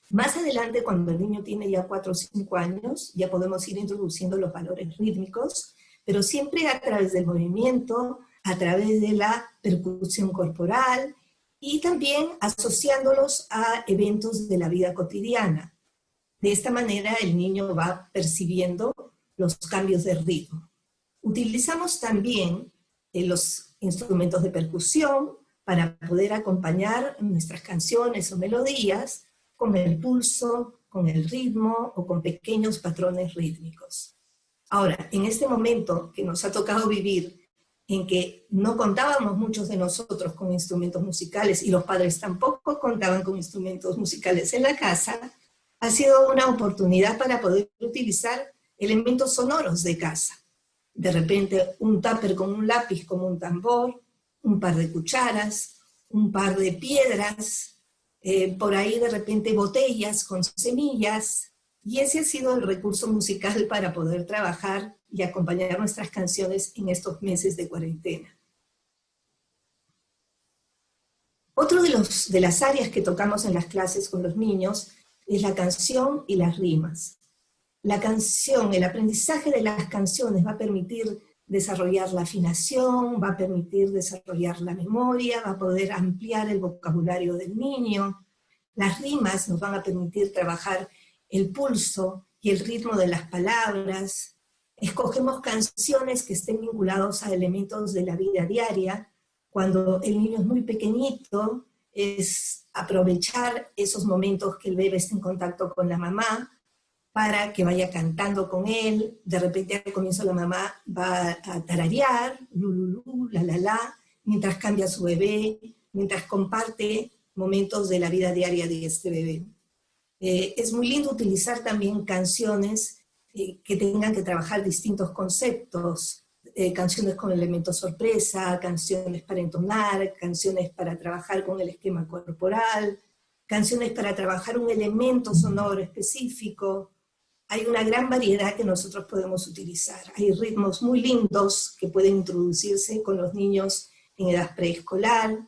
Speaker 4: Más adelante, cuando el niño tiene ya 4 o 5 años, ya podemos ir introduciendo los valores rítmicos, pero siempre a través del movimiento, a través de la percusión corporal, y también asociándolos a eventos de la vida cotidiana. De esta manera el niño va percibiendo los cambios de ritmo. Utilizamos también los instrumentos de percusión para poder acompañar nuestras canciones o melodías con el pulso, con el ritmo o con pequeños patrones rítmicos. Ahora, en este momento que nos ha tocado vivir, en que no contábamos muchos de nosotros con instrumentos musicales y los padres tampoco contaban con instrumentos musicales en la casa, ha sido una oportunidad para poder utilizar elementos sonoros de casa. De repente un tupper con un lápiz como un tambor, un par de cucharas, un par de piedras, por ahí de repente botellas con semillas, y ese ha sido el recurso musical para poder trabajar y acompañar nuestras canciones en estos meses de cuarentena. Otro de las áreas que tocamos en las clases con los niños es la canción y las rimas. La canción, el aprendizaje de las canciones va a permitir desarrollar la afinación, va a permitir desarrollar la memoria, va a poder ampliar el vocabulario del niño. Las rimas nos van a permitir trabajar el pulso y el ritmo de las palabras. Escogemos canciones que estén vinculados a elementos de la vida diaria. Cuando el niño es muy pequeñito, es aprovechar esos momentos que el bebé esté en contacto con la mamá, para que vaya cantando con él. De repente al comienzo la mamá va a tararear, lululú, la la la, mientras cambia a su bebé, mientras comparte momentos de la vida diaria de este bebé. Es muy lindo utilizar también canciones que tengan que trabajar distintos conceptos, canciones con elementos sorpresa, canciones para entonar, canciones para trabajar con el esquema corporal, canciones para trabajar un elemento sonoro específico. Hay una gran variedad que nosotros podemos utilizar. Hay ritmos muy lindos que pueden introducirse con los niños en edad preescolar.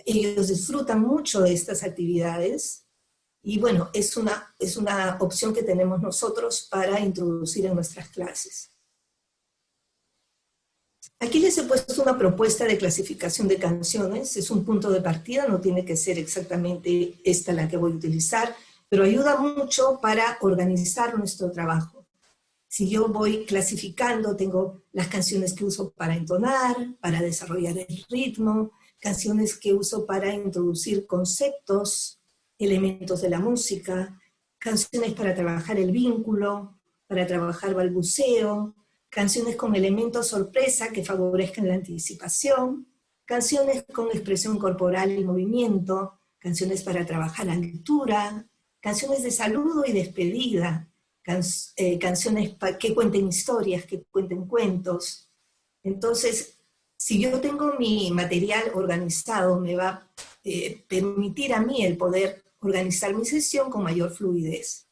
Speaker 4: Ellos disfrutan mucho de estas actividades. Y bueno, es una opción que tenemos nosotros para introducir en nuestras clases. Aquí les he puesto una propuesta de clasificación de canciones. Es un punto de partida, no tiene que ser exactamente esta la que voy a utilizar, pero ayuda mucho para organizar nuestro trabajo. Si yo voy clasificando, tengo las canciones que uso para entonar, para desarrollar el ritmo, canciones que uso para introducir conceptos, elementos de la música, canciones para trabajar el vínculo, para trabajar balbuceo, canciones con elementos sorpresa que favorezcan la anticipación, canciones con expresión corporal y movimiento, canciones para trabajar altura, canciones de saludo y despedida, canciones que cuenten historias, que cuenten cuentos. Entonces, si yo tengo mi material organizado, me va a permitir a mí el poder organizar mi sesión con mayor fluidez.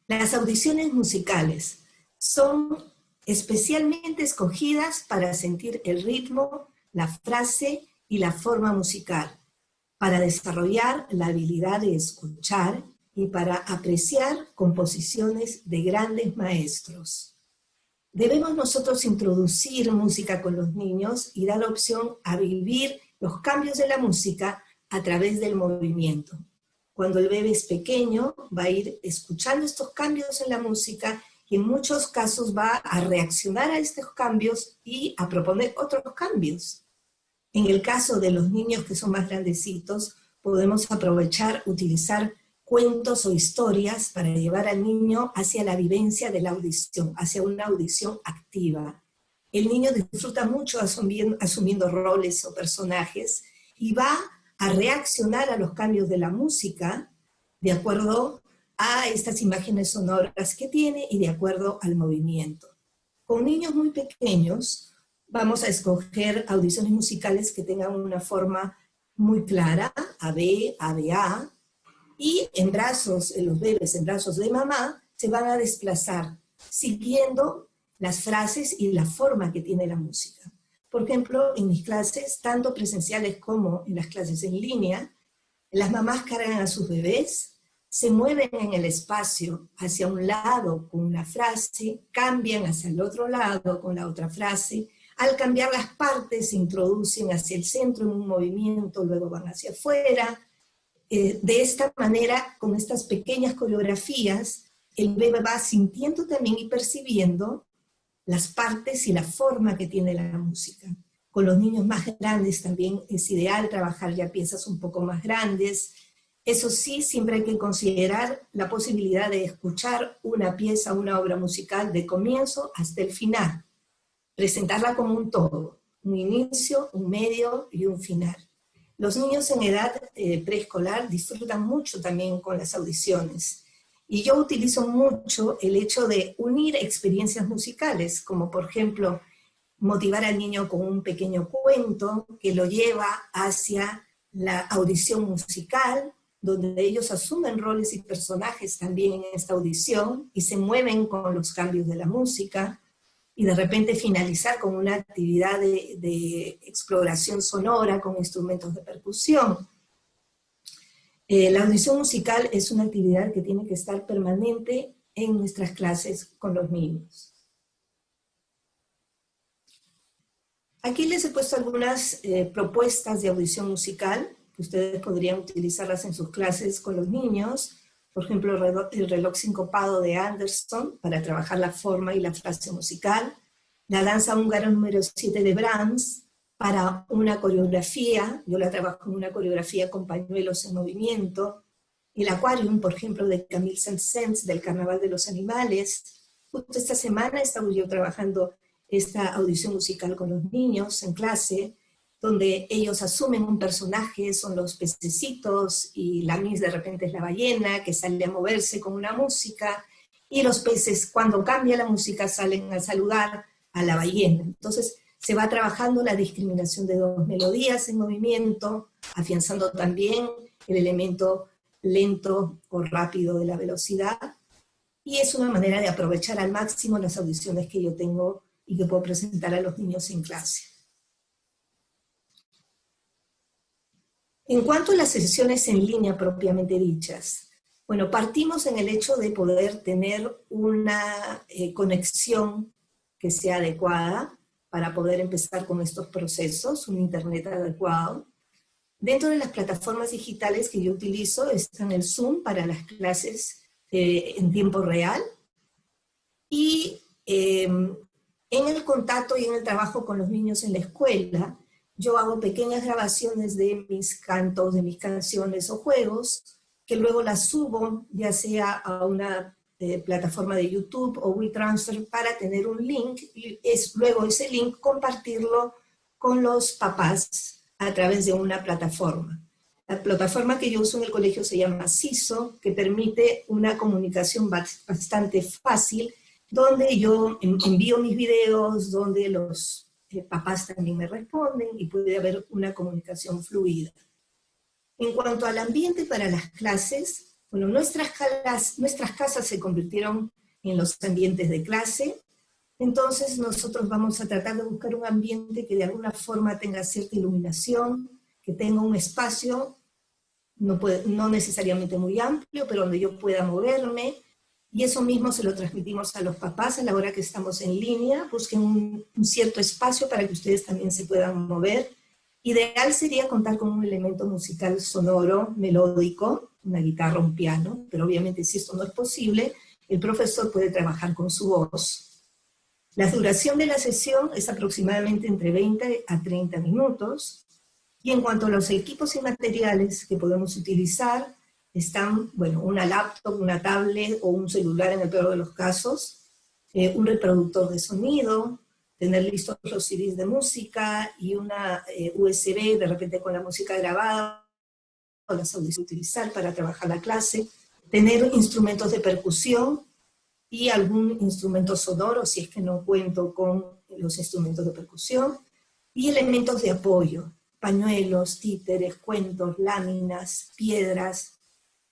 Speaker 4: Las audiciones musicales son especialmente escogidas para sentir el ritmo, la frase y la forma musical, para desarrollar la habilidad de escuchar y para apreciar composiciones de grandes maestros. Debemos nosotros introducir música con los niños y dar opción a vivir los cambios de la música a través del movimiento. Cuando el bebé es pequeño, va a ir escuchando estos cambios en la música y en muchos casos va a reaccionar a estos cambios y a proponer otros cambios. En el caso de los niños que son más grandecitos, podemos aprovechar, utilizar cuentos o historias para llevar al niño hacia la vivencia de la audición, hacia una audición activa. El niño disfruta mucho asumiendo roles o personajes y va a reaccionar a los cambios de la música de acuerdo a estas imágenes sonoras que tiene y de acuerdo al movimiento. Con niños muy pequeños vamos a escoger audiciones musicales que tengan una forma muy clara, AB, ABA, y los bebés en brazos de mamá se van a desplazar siguiendo las frases y la forma que tiene la música. Por ejemplo, en mis clases, tanto presenciales como en las clases en línea, las mamás cargan a sus bebés, se mueven en el espacio hacia un lado con una frase, cambian hacia el otro lado con la otra frase. Al cambiar las partes, se introducen hacia el centro en un movimiento, luego van hacia afuera. De esta manera, con estas pequeñas coreografías, el bebé va sintiendo también y percibiendo las partes y la forma que tiene la música. Con los niños más grandes también es ideal trabajar ya piezas un poco más grandes. Eso sí, siempre hay que considerar la posibilidad de escuchar una pieza, una obra musical de comienzo hasta el final. Presentarla como un todo, un inicio, un medio y un final. Los niños en edad preescolar disfrutan mucho también con las audiciones. Y yo utilizo mucho el hecho de unir experiencias musicales, como por ejemplo, motivar al niño con un pequeño cuento que lo lleva hacia la audición musical, donde ellos asumen roles y personajes también en esta audición y se mueven con los cambios de la música, y de repente finalizar con una actividad de exploración sonora con instrumentos de percusión. La audición musical es una actividad que tiene que estar permanente en nuestras clases con los niños. Aquí les he puesto algunas propuestas de audición musical, que ustedes podrían utilizarlas en sus clases con los niños. Por ejemplo, el reloj sincopado de Anderson, para trabajar la forma y la frase musical. La danza húngara número 7 de Brahms, para una coreografía, yo la trabajo en una coreografía con pañuelos en movimiento. El Aquarium, por ejemplo, de Camille Saint-Saëns, del Carnaval de los Animales. Justo esta semana estaba yo trabajando esta audición musical con los niños en clase, donde ellos asumen un personaje, son los pececitos, y la Miss de repente es la ballena, que sale a moverse con una música, y los peces cuando cambia la música salen a saludar a la ballena. Entonces se va trabajando la discriminación de dos melodías en movimiento, afianzando también el elemento lento o rápido de la velocidad, y es una manera de aprovechar al máximo las audiciones que yo tengo y que puedo presentar a los niños en clase. En cuanto a las sesiones en línea propiamente dichas, bueno, partimos en el hecho de poder tener una conexión que sea adecuada para poder empezar con estos procesos, un internet adecuado. Dentro de las plataformas digitales que yo utilizo están el Zoom para las clases en tiempo real, y en el contacto y en el trabajo con los niños en la escuela, yo hago pequeñas grabaciones de mis cantos, de mis canciones o juegos, que luego las subo ya sea a una plataforma de YouTube o WeTransfer para tener un link, y luego ese link compartirlo con los papás a través de una plataforma. La plataforma que yo uso en el colegio se llama CISO, que permite una comunicación bastante fácil, donde yo envío mis videos, donde los papás también me responden y puede haber una comunicación fluida. En cuanto al ambiente para las clases, bueno, nuestras casas se convirtieron en los ambientes de clase, entonces nosotros vamos a tratar de buscar un ambiente que de alguna forma tenga cierta iluminación, que tenga un espacio, no necesariamente muy amplio, pero donde yo pueda moverme, y eso mismo se lo transmitimos a los papás a la hora que estamos en línea. Busquen un cierto espacio para que ustedes también se puedan mover. Ideal sería contar con un elemento musical sonoro, melódico, una guitarra, un piano, pero obviamente si esto no es posible, el profesor puede trabajar con su voz. La duración de la sesión es aproximadamente entre 20 a 30 minutos, y en cuanto a los equipos y materiales que podemos utilizar, están, bueno, una laptop, una tablet o un celular en el peor de los casos, un reproductor de sonido, tener listos los CDs de música y una USB, de repente con la música grabada, o las audiciones utilizar para trabajar la clase, tener instrumentos de percusión y algún instrumento sonoro, si es que no cuento con los instrumentos de percusión, y elementos de apoyo, pañuelos, títeres, cuentos, láminas, piedras,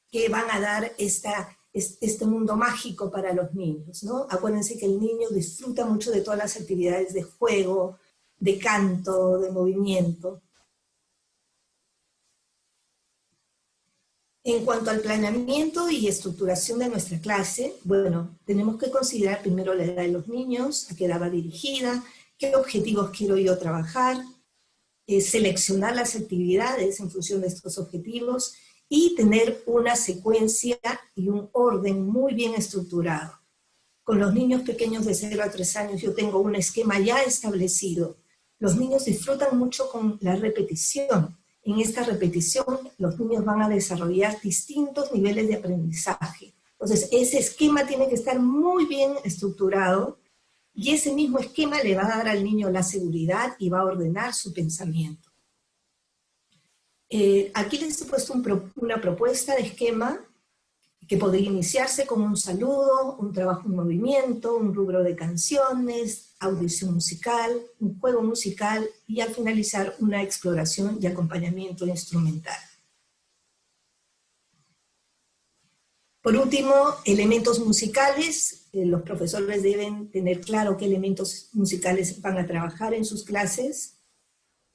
Speaker 4: que van a dar este mundo mágico para los niños, ¿no? Acuérdense que el niño disfruta mucho de todas las actividades de juego, de canto, de movimiento. En cuanto al planeamiento y estructuración de nuestra clase, bueno, tenemos que considerar primero la edad de los niños, a qué edad va dirigida, qué objetivos quiero yo trabajar, seleccionar las actividades en función de estos objetivos, y tener una secuencia y un orden muy bien estructurado. Con los niños pequeños de 0 a 3 años yo tengo un esquema ya establecido. Los niños disfrutan mucho con la repetición. En esta repetición los niños van a desarrollar distintos niveles de aprendizaje. Entonces ese esquema tiene que estar muy bien estructurado, y ese mismo esquema le va a dar al niño la seguridad y va a ordenar su pensamiento. Aquí les he puesto una propuesta de esquema que podría iniciarse con un saludo, un trabajo en movimiento, un rubro de canciones, audición musical, un juego musical, y al finalizar una exploración y acompañamiento instrumental. Por último, elementos musicales. Los profesores deben tener claro qué elementos musicales van a trabajar en sus clases.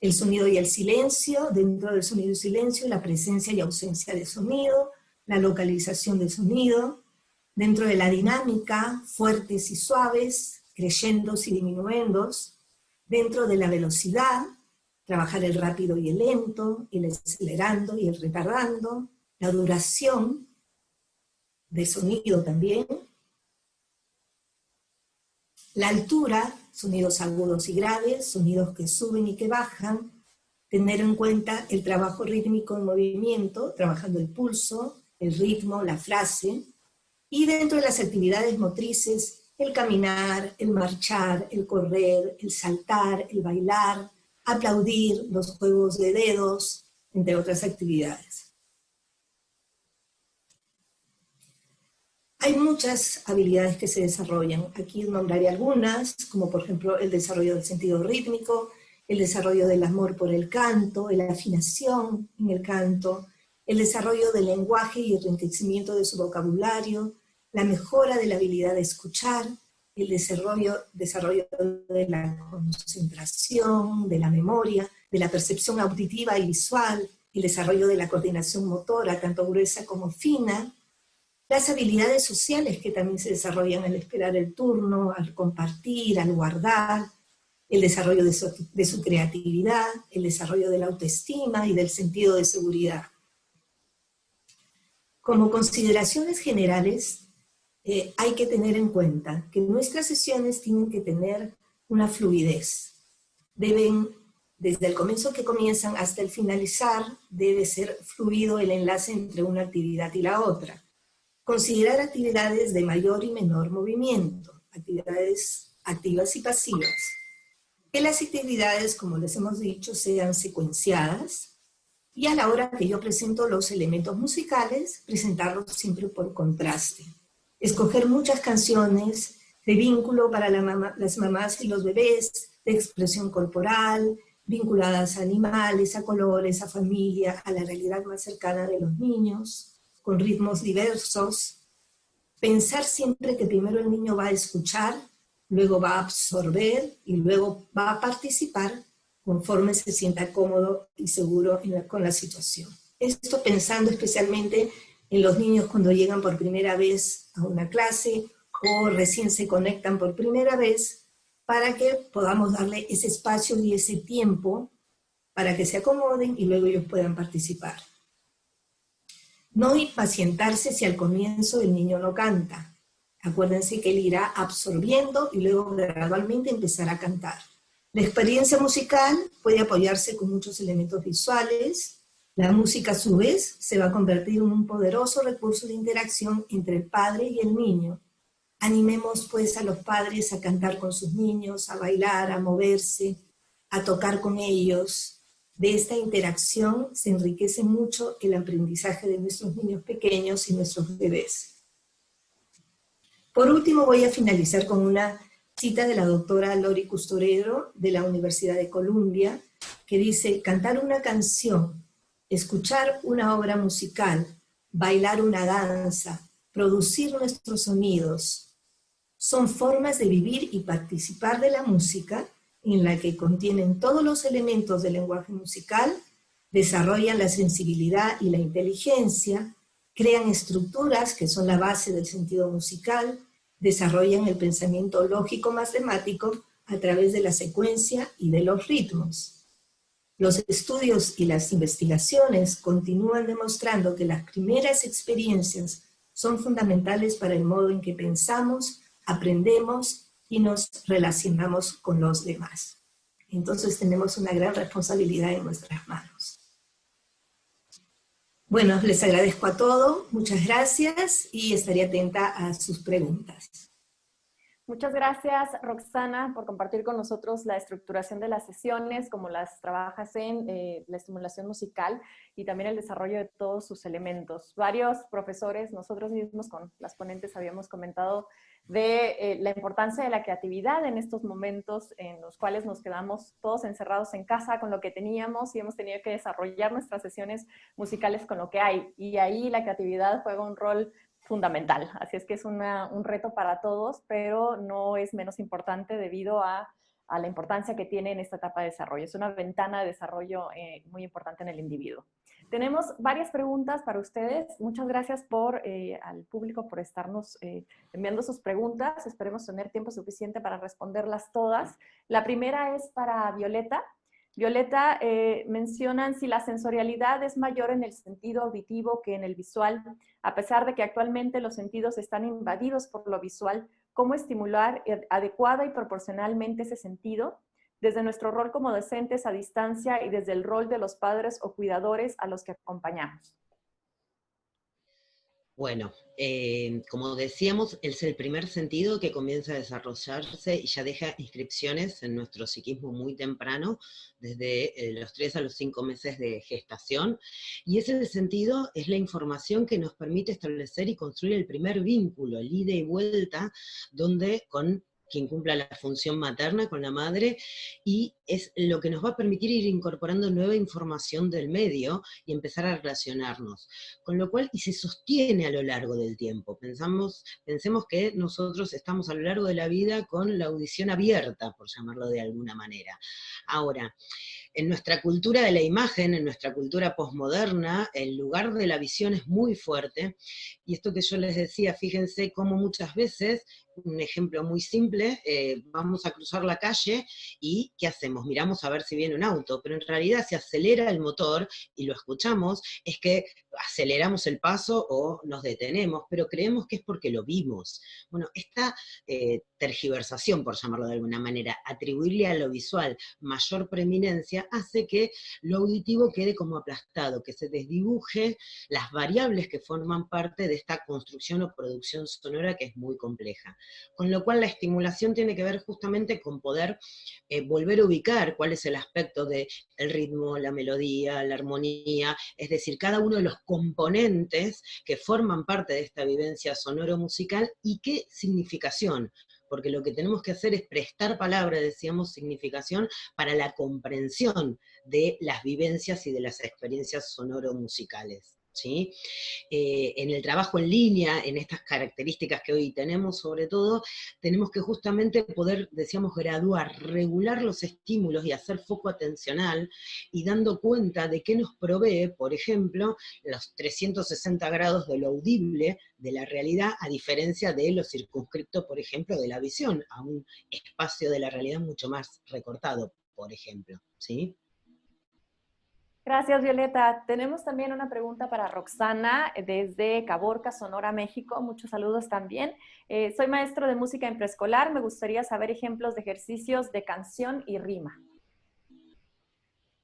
Speaker 4: El sonido y el silencio, dentro del sonido y silencio, la presencia y ausencia de sonido, la localización del sonido, dentro de la dinámica, fuertes y suaves, crescendos y diminuendos, dentro de la velocidad, trabajar el rápido y el lento, el acelerando y el retardando, la duración de sonido también, la altura, sonidos agudos y graves, sonidos que suben y que bajan, tener en cuenta el trabajo rítmico en movimiento, trabajando el pulso, el ritmo, la frase, y dentro de las actividades motrices, el caminar, el marchar, el correr, el saltar, el bailar, aplaudir, los juegos de dedos, entre otras actividades. Hay muchas habilidades que se desarrollan. Aquí nombraré algunas, como por ejemplo el desarrollo del sentido rítmico, el desarrollo del amor por el canto, la afinación en el canto, el desarrollo del lenguaje y el enriquecimiento de su vocabulario, la mejora de la habilidad de escuchar, el desarrollo de la concentración, de la memoria, de la percepción auditiva y visual, el desarrollo de la coordinación motora, tanto gruesa como fina, las habilidades sociales que también se desarrollan al esperar el turno, al compartir, al guardar, el desarrollo de su creatividad, el desarrollo de la autoestima y del sentido de seguridad. Como consideraciones generales, hay que tener en cuenta que nuestras sesiones tienen que tener una fluidez. Deben, desde el comienzo que comienzan hasta el finalizar, debe ser fluido el enlace entre una actividad y la otra. Considerar actividades de mayor y menor movimiento, actividades activas y pasivas. Que las actividades, como les hemos dicho, sean secuenciadas, y a la hora que yo presento los elementos musicales, presentarlos siempre por contraste. Escoger muchas canciones de vínculo para las mamás y los bebés, de expresión corporal, vinculadas a animales, a colores, a familia, a la realidad más cercana de los niños, con ritmos diversos. Pensar siempre que primero el niño va a escuchar, luego va a absorber y luego va a participar conforme se sienta cómodo y seguro con la situación. Esto pensando especialmente en los niños cuando llegan por primera vez a una clase o recién se conectan por primera vez, para que podamos darle ese espacio y ese tiempo para que se acomoden y luego ellos puedan participar. No impacientarse si al comienzo el niño no canta. Acuérdense que él irá absorbiendo y luego gradualmente empezará a cantar. La experiencia musical puede apoyarse con muchos elementos visuales. La música a su vez se va a convertir en un poderoso recurso de interacción entre el padre y el niño. Animemos pues a los padres a cantar con sus niños, a bailar, a moverse, a tocar con ellos. De esta interacción se enriquece mucho el aprendizaje de nuestros niños pequeños y nuestros bebés. Por último, voy a finalizar con una cita de la doctora Lori Custoredro de la Universidad de Columbia, que dice: cantar una canción, escuchar una obra musical, bailar una danza, producir nuestros sonidos, son formas de vivir y participar de la música en la que contienen todos los elementos del lenguaje musical, desarrollan la sensibilidad y la inteligencia, crean estructuras que son la base del sentido musical, desarrollan el pensamiento lógico-matemático a través de la secuencia y de los ritmos. Los estudios y las investigaciones continúan demostrando que las primeras experiencias son fundamentales para el modo en que pensamos, aprendemos y nos relacionamos con los demás. Entonces tenemos una gran responsabilidad en nuestras manos. Bueno, les agradezco a todos, muchas gracias y estaré atenta a sus preguntas.
Speaker 2: Muchas gracias, Roxana, por compartir con nosotros la estructuración de las sesiones, cómo las trabajas en la estimulación musical y también el desarrollo de todos sus elementos. Varios profesores, nosotros mismos con las ponentes habíamos comentado de la importancia de la creatividad en estos momentos en los cuales nos quedamos todos encerrados en casa con lo que teníamos y hemos tenido que desarrollar nuestras sesiones musicales con lo que hay. Y ahí la creatividad juega un rol fundamental. Así es que es un reto para todos, pero no es menos importante debido a la importancia que tiene en esta etapa de desarrollo. Es una ventana de desarrollo muy importante en el individuo. Tenemos varias preguntas para ustedes. Muchas gracias al público por estarnos enviando sus preguntas. Esperemos tener tiempo suficiente para responderlas todas. La primera es para Violeta. Violeta, mencionan si la sensorialidad es mayor en el sentido auditivo que en el visual, a pesar de que actualmente los sentidos están invadidos por lo visual, ¿cómo estimular adecuada y proporcionalmente ese sentido? Desde nuestro rol como docentes a distancia y desde el rol de los padres o cuidadores a los que acompañamos.
Speaker 3: Bueno, como decíamos, es el primer sentido que comienza a desarrollarse y ya deja inscripciones en nuestro psiquismo muy temprano, desde los 3 a los 5 meses de gestación, y ese sentido es la información que nos permite establecer y construir el primer vínculo, el ida y vuelta, donde con quien cumpla la función materna con la madre, y es lo que nos va a permitir ir incorporando nueva información del medio y empezar a relacionarnos. Con lo cual, y se sostiene a lo largo del tiempo. Pensemos que nosotros estamos a lo largo de la vida con la audición abierta, por llamarlo de alguna manera. Ahora, en nuestra cultura de la imagen, en nuestra cultura posmoderna, el lugar de la visión es muy fuerte, y esto que yo les decía, fíjense cómo muchas veces, un ejemplo muy simple, vamos a cruzar la calle y ¿qué hacemos? Miramos a ver si viene un auto, pero en realidad si acelera el motor y lo escuchamos, es que aceleramos el paso o nos detenemos, pero creemos que es porque lo vimos. Bueno, esta tergiversación, por llamarlo de alguna manera, atribuirle a lo visual mayor preeminencia, hace que lo auditivo quede como aplastado, que se desdibuje las variables que forman parte de esta construcción o producción sonora que es muy compleja. Con lo cual la estimulación tiene que ver justamente con poder volver a ubicar cuál es el aspecto del ritmo, la melodía, la armonía, es decir, cada uno de los componentes que forman parte de esta vivencia sonoro-musical y qué significación, porque lo que tenemos que hacer es prestar palabra, decíamos, significación, para la comprensión de las vivencias y de las experiencias sonoro-musicales. ¿Sí? En el trabajo en línea, en estas características que hoy tenemos sobre todo, tenemos que justamente poder, decíamos, graduar, regular los estímulos y hacer foco atencional, y dando cuenta de qué nos provee, por ejemplo, los 360 grados de lo audible de la realidad, a diferencia de lo circunscripto, por ejemplo, de la visión, a un espacio de la realidad mucho más recortado, por ejemplo, ¿sí?
Speaker 2: Gracias, Violeta. Tenemos también una pregunta para Roxana desde Caborca, Sonora, México. Muchos saludos también. Soy maestro de música en preescolar. Me gustaría saber ejemplos de ejercicios de canción y rima.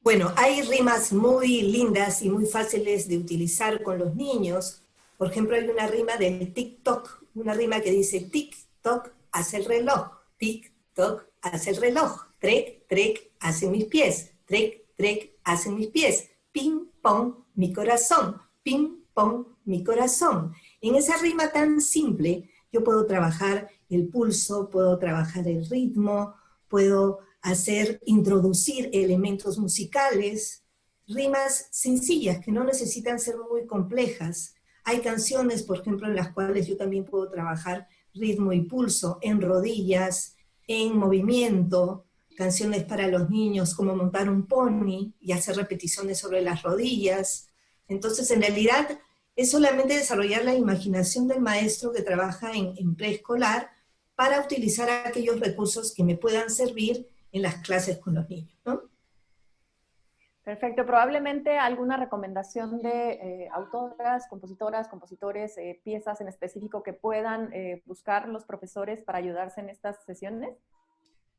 Speaker 4: Bueno, hay rimas muy lindas y muy fáciles de utilizar con los niños. Por ejemplo, hay una rima del tic-toc, una rima que dice tic-toc, hace el reloj, tic-toc, hace el reloj, trec, trec, hacen mis pies, trec, trec, hacen mis pies, ping, pong, mi corazón, ping, pong, mi corazón. En esa rima tan simple, yo puedo trabajar el pulso, puedo trabajar el ritmo, puedo introducir elementos musicales, rimas sencillas que no necesitan ser muy complejas. Hay canciones, por ejemplo, en las cuales yo también puedo trabajar ritmo y pulso en rodillas, en movimiento, canciones para los niños como montar un pony y hacer repeticiones sobre las rodillas. Entonces, en realidad, es solamente desarrollar la imaginación del maestro que trabaja en preescolar para utilizar aquellos recursos que me puedan servir en las clases con los niños, ¿no?
Speaker 2: Perfecto. Probablemente alguna recomendación de autoras, compositoras, compositores, piezas en específico que puedan buscar los profesores para ayudarse en estas sesiones.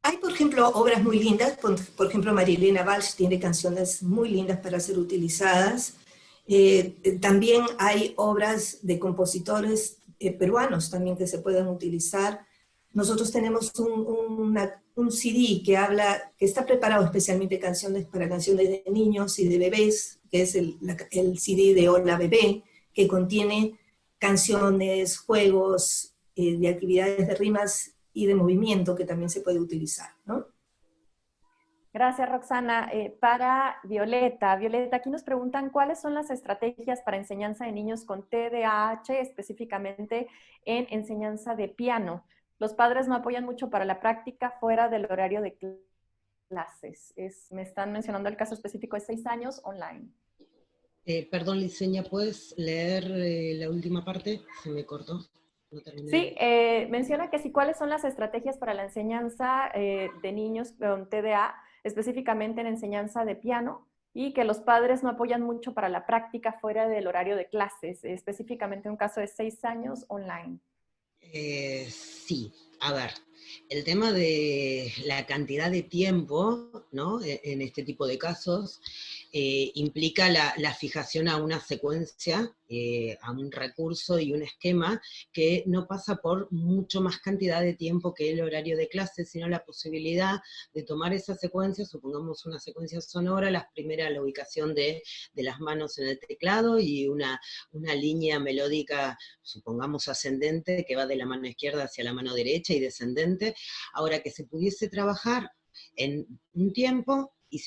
Speaker 4: Hay, por ejemplo, obras muy lindas. Por ejemplo, Marilena Walsh tiene canciones muy lindas para ser utilizadas. También hay obras de compositores peruanos también que se pueden utilizar. Nosotros tenemos un CD que está preparado especialmente para canciones de niños y de bebés, que es el CD de Hola Bebé, que contiene canciones, juegos, de actividades de rimas y de movimiento que también se puede utilizar, ¿no?
Speaker 2: Gracias, Roxana. Para Violeta. Violeta, aquí nos preguntan cuáles son las estrategias para enseñanza de niños con TDAH, específicamente en enseñanza de piano. Los padres no apoyan mucho para la práctica fuera del horario de clases. Me están mencionando el caso específico de 6 años online.
Speaker 3: Perdón, Liceña, ¿puedes leer la última parte? Se me cortó. No terminé.
Speaker 2: Sí, menciona que sí, cuáles son las estrategias para la enseñanza de niños con TDA, específicamente en enseñanza de piano, y que los padres no apoyan mucho para la práctica fuera del horario de clases, específicamente un caso de 6 años online.
Speaker 3: Sí, a ver, el tema de la cantidad de tiempo, ¿no? En este tipo de casos, implica la fijación a una secuencia, a un recurso y un esquema que no pasa por mucho más cantidad de tiempo que el horario de clase, sino la posibilidad de tomar esa secuencia, supongamos una secuencia sonora, la primera la ubicación de las manos en el teclado y una línea melódica, supongamos ascendente, que va de la mano izquierda hacia la mano derecha y descendente. Ahora, que se pudiese trabajar en un tiempo y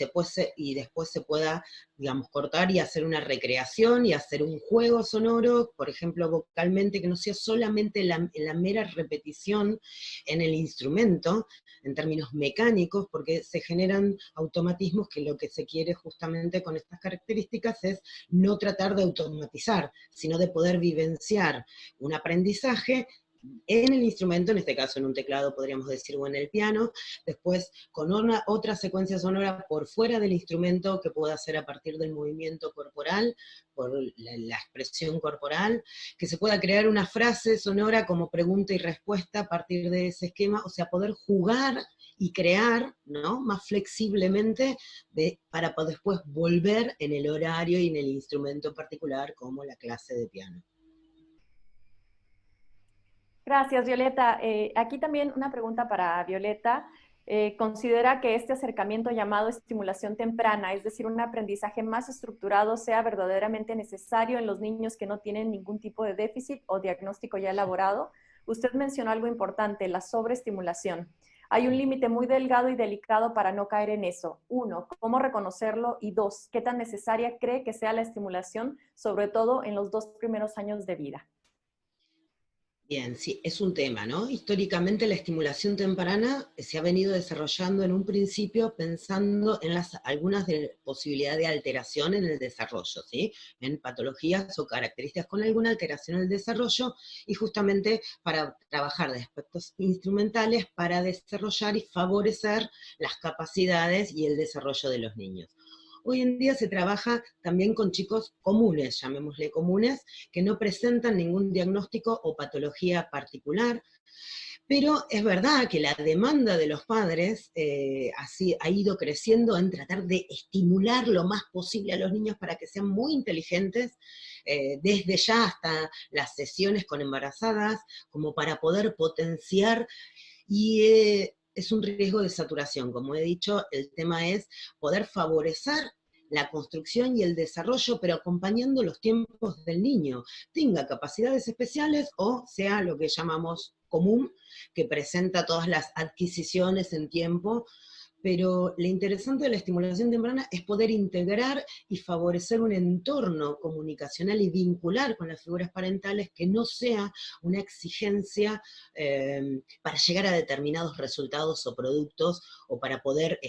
Speaker 3: después se pueda, digamos, cortar y hacer una recreación y hacer un juego sonoro, por ejemplo, vocalmente, que no sea solamente la mera repetición en el instrumento, en términos mecánicos, porque se generan automatismos que lo que se quiere justamente con estas características es no tratar de automatizar, sino de poder vivenciar un aprendizaje en el instrumento, en este caso en un teclado podríamos decir, o en el piano, después con otra secuencia sonora por fuera del instrumento que pueda hacer a partir del movimiento corporal, por la expresión corporal, que se pueda crear una frase sonora como pregunta y respuesta a partir de ese esquema, o sea, poder jugar y crear, ¿no?, más flexiblemente para después volver en el horario y en el instrumento particular como la clase de piano.
Speaker 2: Gracias, Violeta. Aquí también una pregunta para Violeta. ¿Considera que este acercamiento llamado estimulación temprana, es decir, un aprendizaje más estructurado, sea verdaderamente necesario en los niños que no tienen ningún tipo de déficit o diagnóstico ya elaborado? Usted mencionó algo importante, la sobreestimulación. Hay un límite muy delgado y delicado para no caer en eso. 1, ¿cómo reconocerlo? Y 2, ¿qué tan necesaria cree que sea la estimulación, sobre todo en los 2 primeros años de vida?
Speaker 3: Bien, sí, es un tema, ¿no? Históricamente la estimulación temprana se ha venido desarrollando en un principio pensando en algunas posibilidades de alteración en el desarrollo, ¿sí? En patologías o características con alguna alteración en el desarrollo, y justamente para trabajar de aspectos instrumentales para desarrollar y favorecer las capacidades y el desarrollo de los niños. Hoy en día se trabaja también con chicos comunes, llamémosle comunes, que no presentan ningún diagnóstico o patología particular, pero es verdad que la demanda de los padres así ha ido creciendo en tratar de estimular lo más posible a los niños para que sean muy inteligentes, desde ya hasta las sesiones con embarazadas, como para poder potenciar, y es un riesgo de saturación. Como he dicho, el tema es poder favorecer la construcción y el desarrollo, pero acompañando los tiempos del niño, tenga capacidades especiales o sea lo que llamamos común, que presenta todas las adquisiciones en tiempo, pero lo interesante de la estimulación temprana es poder integrar y favorecer un entorno comunicacional y vincular con las figuras parentales que no sea una exigencia para llegar a determinados resultados o productos, o para poder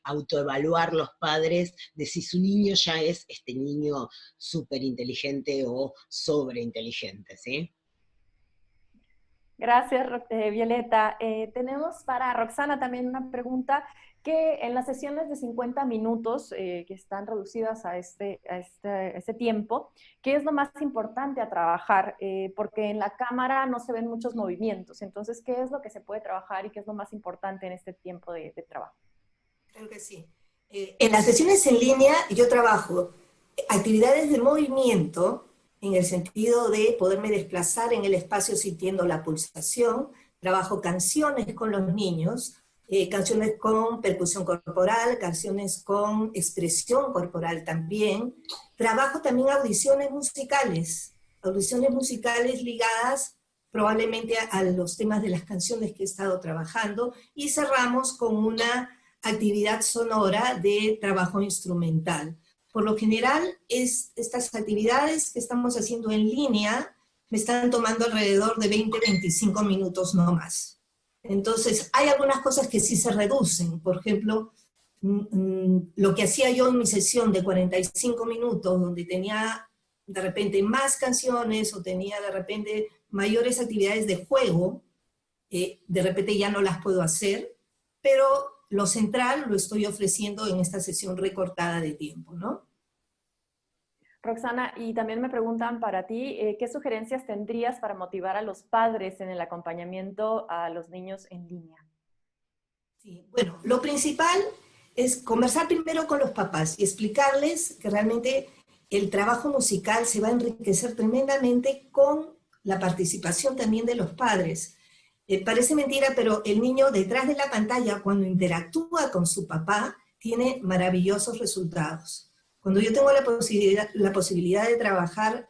Speaker 3: autoevaluar los padres de si su niño ya es este niño súper inteligente o sobreinteligente, ¿sí?
Speaker 2: Gracias, Violeta. Tenemos para Roxana también una pregunta, que en las sesiones de 50 minutos, que están reducidas a este tiempo, ¿qué es lo más importante a trabajar? Porque en la cámara no se ven muchos movimientos, entonces, ¿qué es lo que se puede trabajar y qué es lo más importante en este tiempo de trabajo?
Speaker 4: Claro que sí. En las sesiones en línea yo trabajo actividades de movimiento, en el sentido de poderme desplazar en el espacio sintiendo la pulsación, trabajo canciones con los niños, canciones con percusión corporal, canciones con expresión corporal también, trabajo también audiciones musicales ligadas probablemente a los temas de las canciones que he estado trabajando, y cerramos con una actividad sonora de trabajo instrumental. Por lo general, estas actividades que estamos haciendo en línea me están tomando alrededor de 20-25 minutos no más. Entonces, hay algunas cosas que sí se reducen. Por ejemplo, lo que hacía yo en mi sesión de 45 minutos, donde tenía de repente más canciones o tenía de repente mayores actividades de juego, de repente ya no las puedo hacer, pero lo central lo estoy ofreciendo en esta sesión recortada de tiempo, ¿no?
Speaker 2: Roxana, y también me preguntan para ti, ¿qué sugerencias tendrías para motivar a los padres en el acompañamiento a los niños en línea?
Speaker 4: Sí, bueno, lo principal es conversar primero con los papás y explicarles que realmente el trabajo musical se va a enriquecer tremendamente con la participación también de los padres. Parece mentira, pero el niño detrás de la pantalla, cuando interactúa con su papá, tiene maravillosos resultados. Cuando yo tengo la posibilidad de trabajar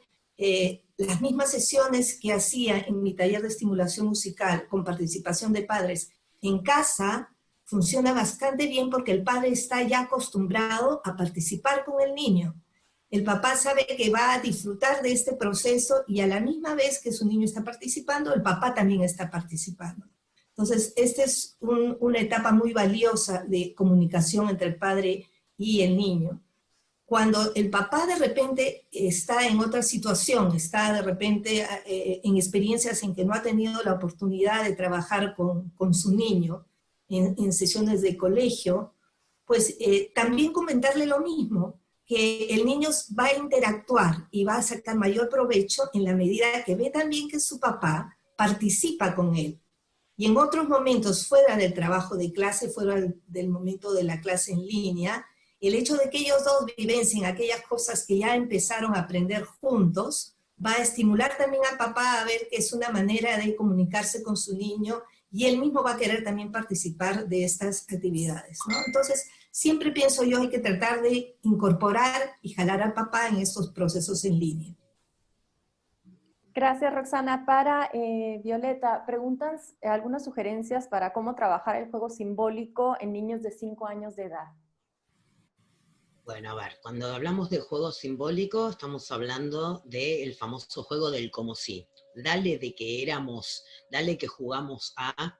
Speaker 4: las mismas sesiones que hacía en mi taller de estimulación musical con participación de padres en casa, funciona bastante bien porque el padre está ya acostumbrado a participar con el niño. El papá sabe que va a disfrutar de este proceso y a la misma vez que su niño está participando, el papá también está participando. Entonces, esta es una etapa muy valiosa de comunicación entre el padre y el niño. Cuando el papá de repente está en otra situación, está de repente en experiencias en que no ha tenido la oportunidad de trabajar con su niño en sesiones de colegio, pues también comentarle lo mismo, que el niño va a interactuar y va a sacar mayor provecho en la medida que ve también que su papá participa con él. Y en otros momentos, fuera del trabajo de clase, fuera del momento de la clase en línea, el hecho de que ellos dos vivencien aquellas cosas que ya empezaron a aprender juntos, va a estimular también al papá a ver que es una manera de comunicarse con su niño y él mismo va a querer también participar de estas actividades, ¿no? Entonces, siempre pienso yo hay que tratar de incorporar y jalar al papá en estos procesos en línea.
Speaker 2: Gracias, Roxana. Para Violeta, preguntan algunas sugerencias para cómo trabajar el juego simbólico en niños de 5 años de edad.
Speaker 3: Bueno, a ver, cuando hablamos de juego simbólico, estamos hablando del famoso juego del como si. Dale de que éramos, dale que jugamos a,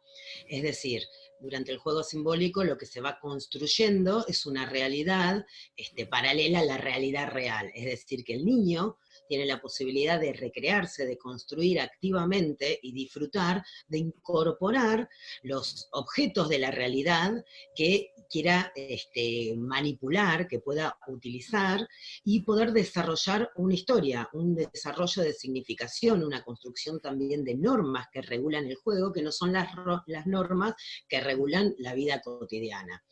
Speaker 3: es decir, durante el juego simbólico lo que se va construyendo es una realidad paralela a la realidad real, es decir, que el niño tiene la posibilidad de recrearse, de construir activamente y disfrutar, de incorporar los objetos de la realidad que quiera manipular, que pueda utilizar y poder desarrollar una historia, un desarrollo de significación, una construcción también de normas que regulan el juego, que no son las normas que regulan la vida cotidiana.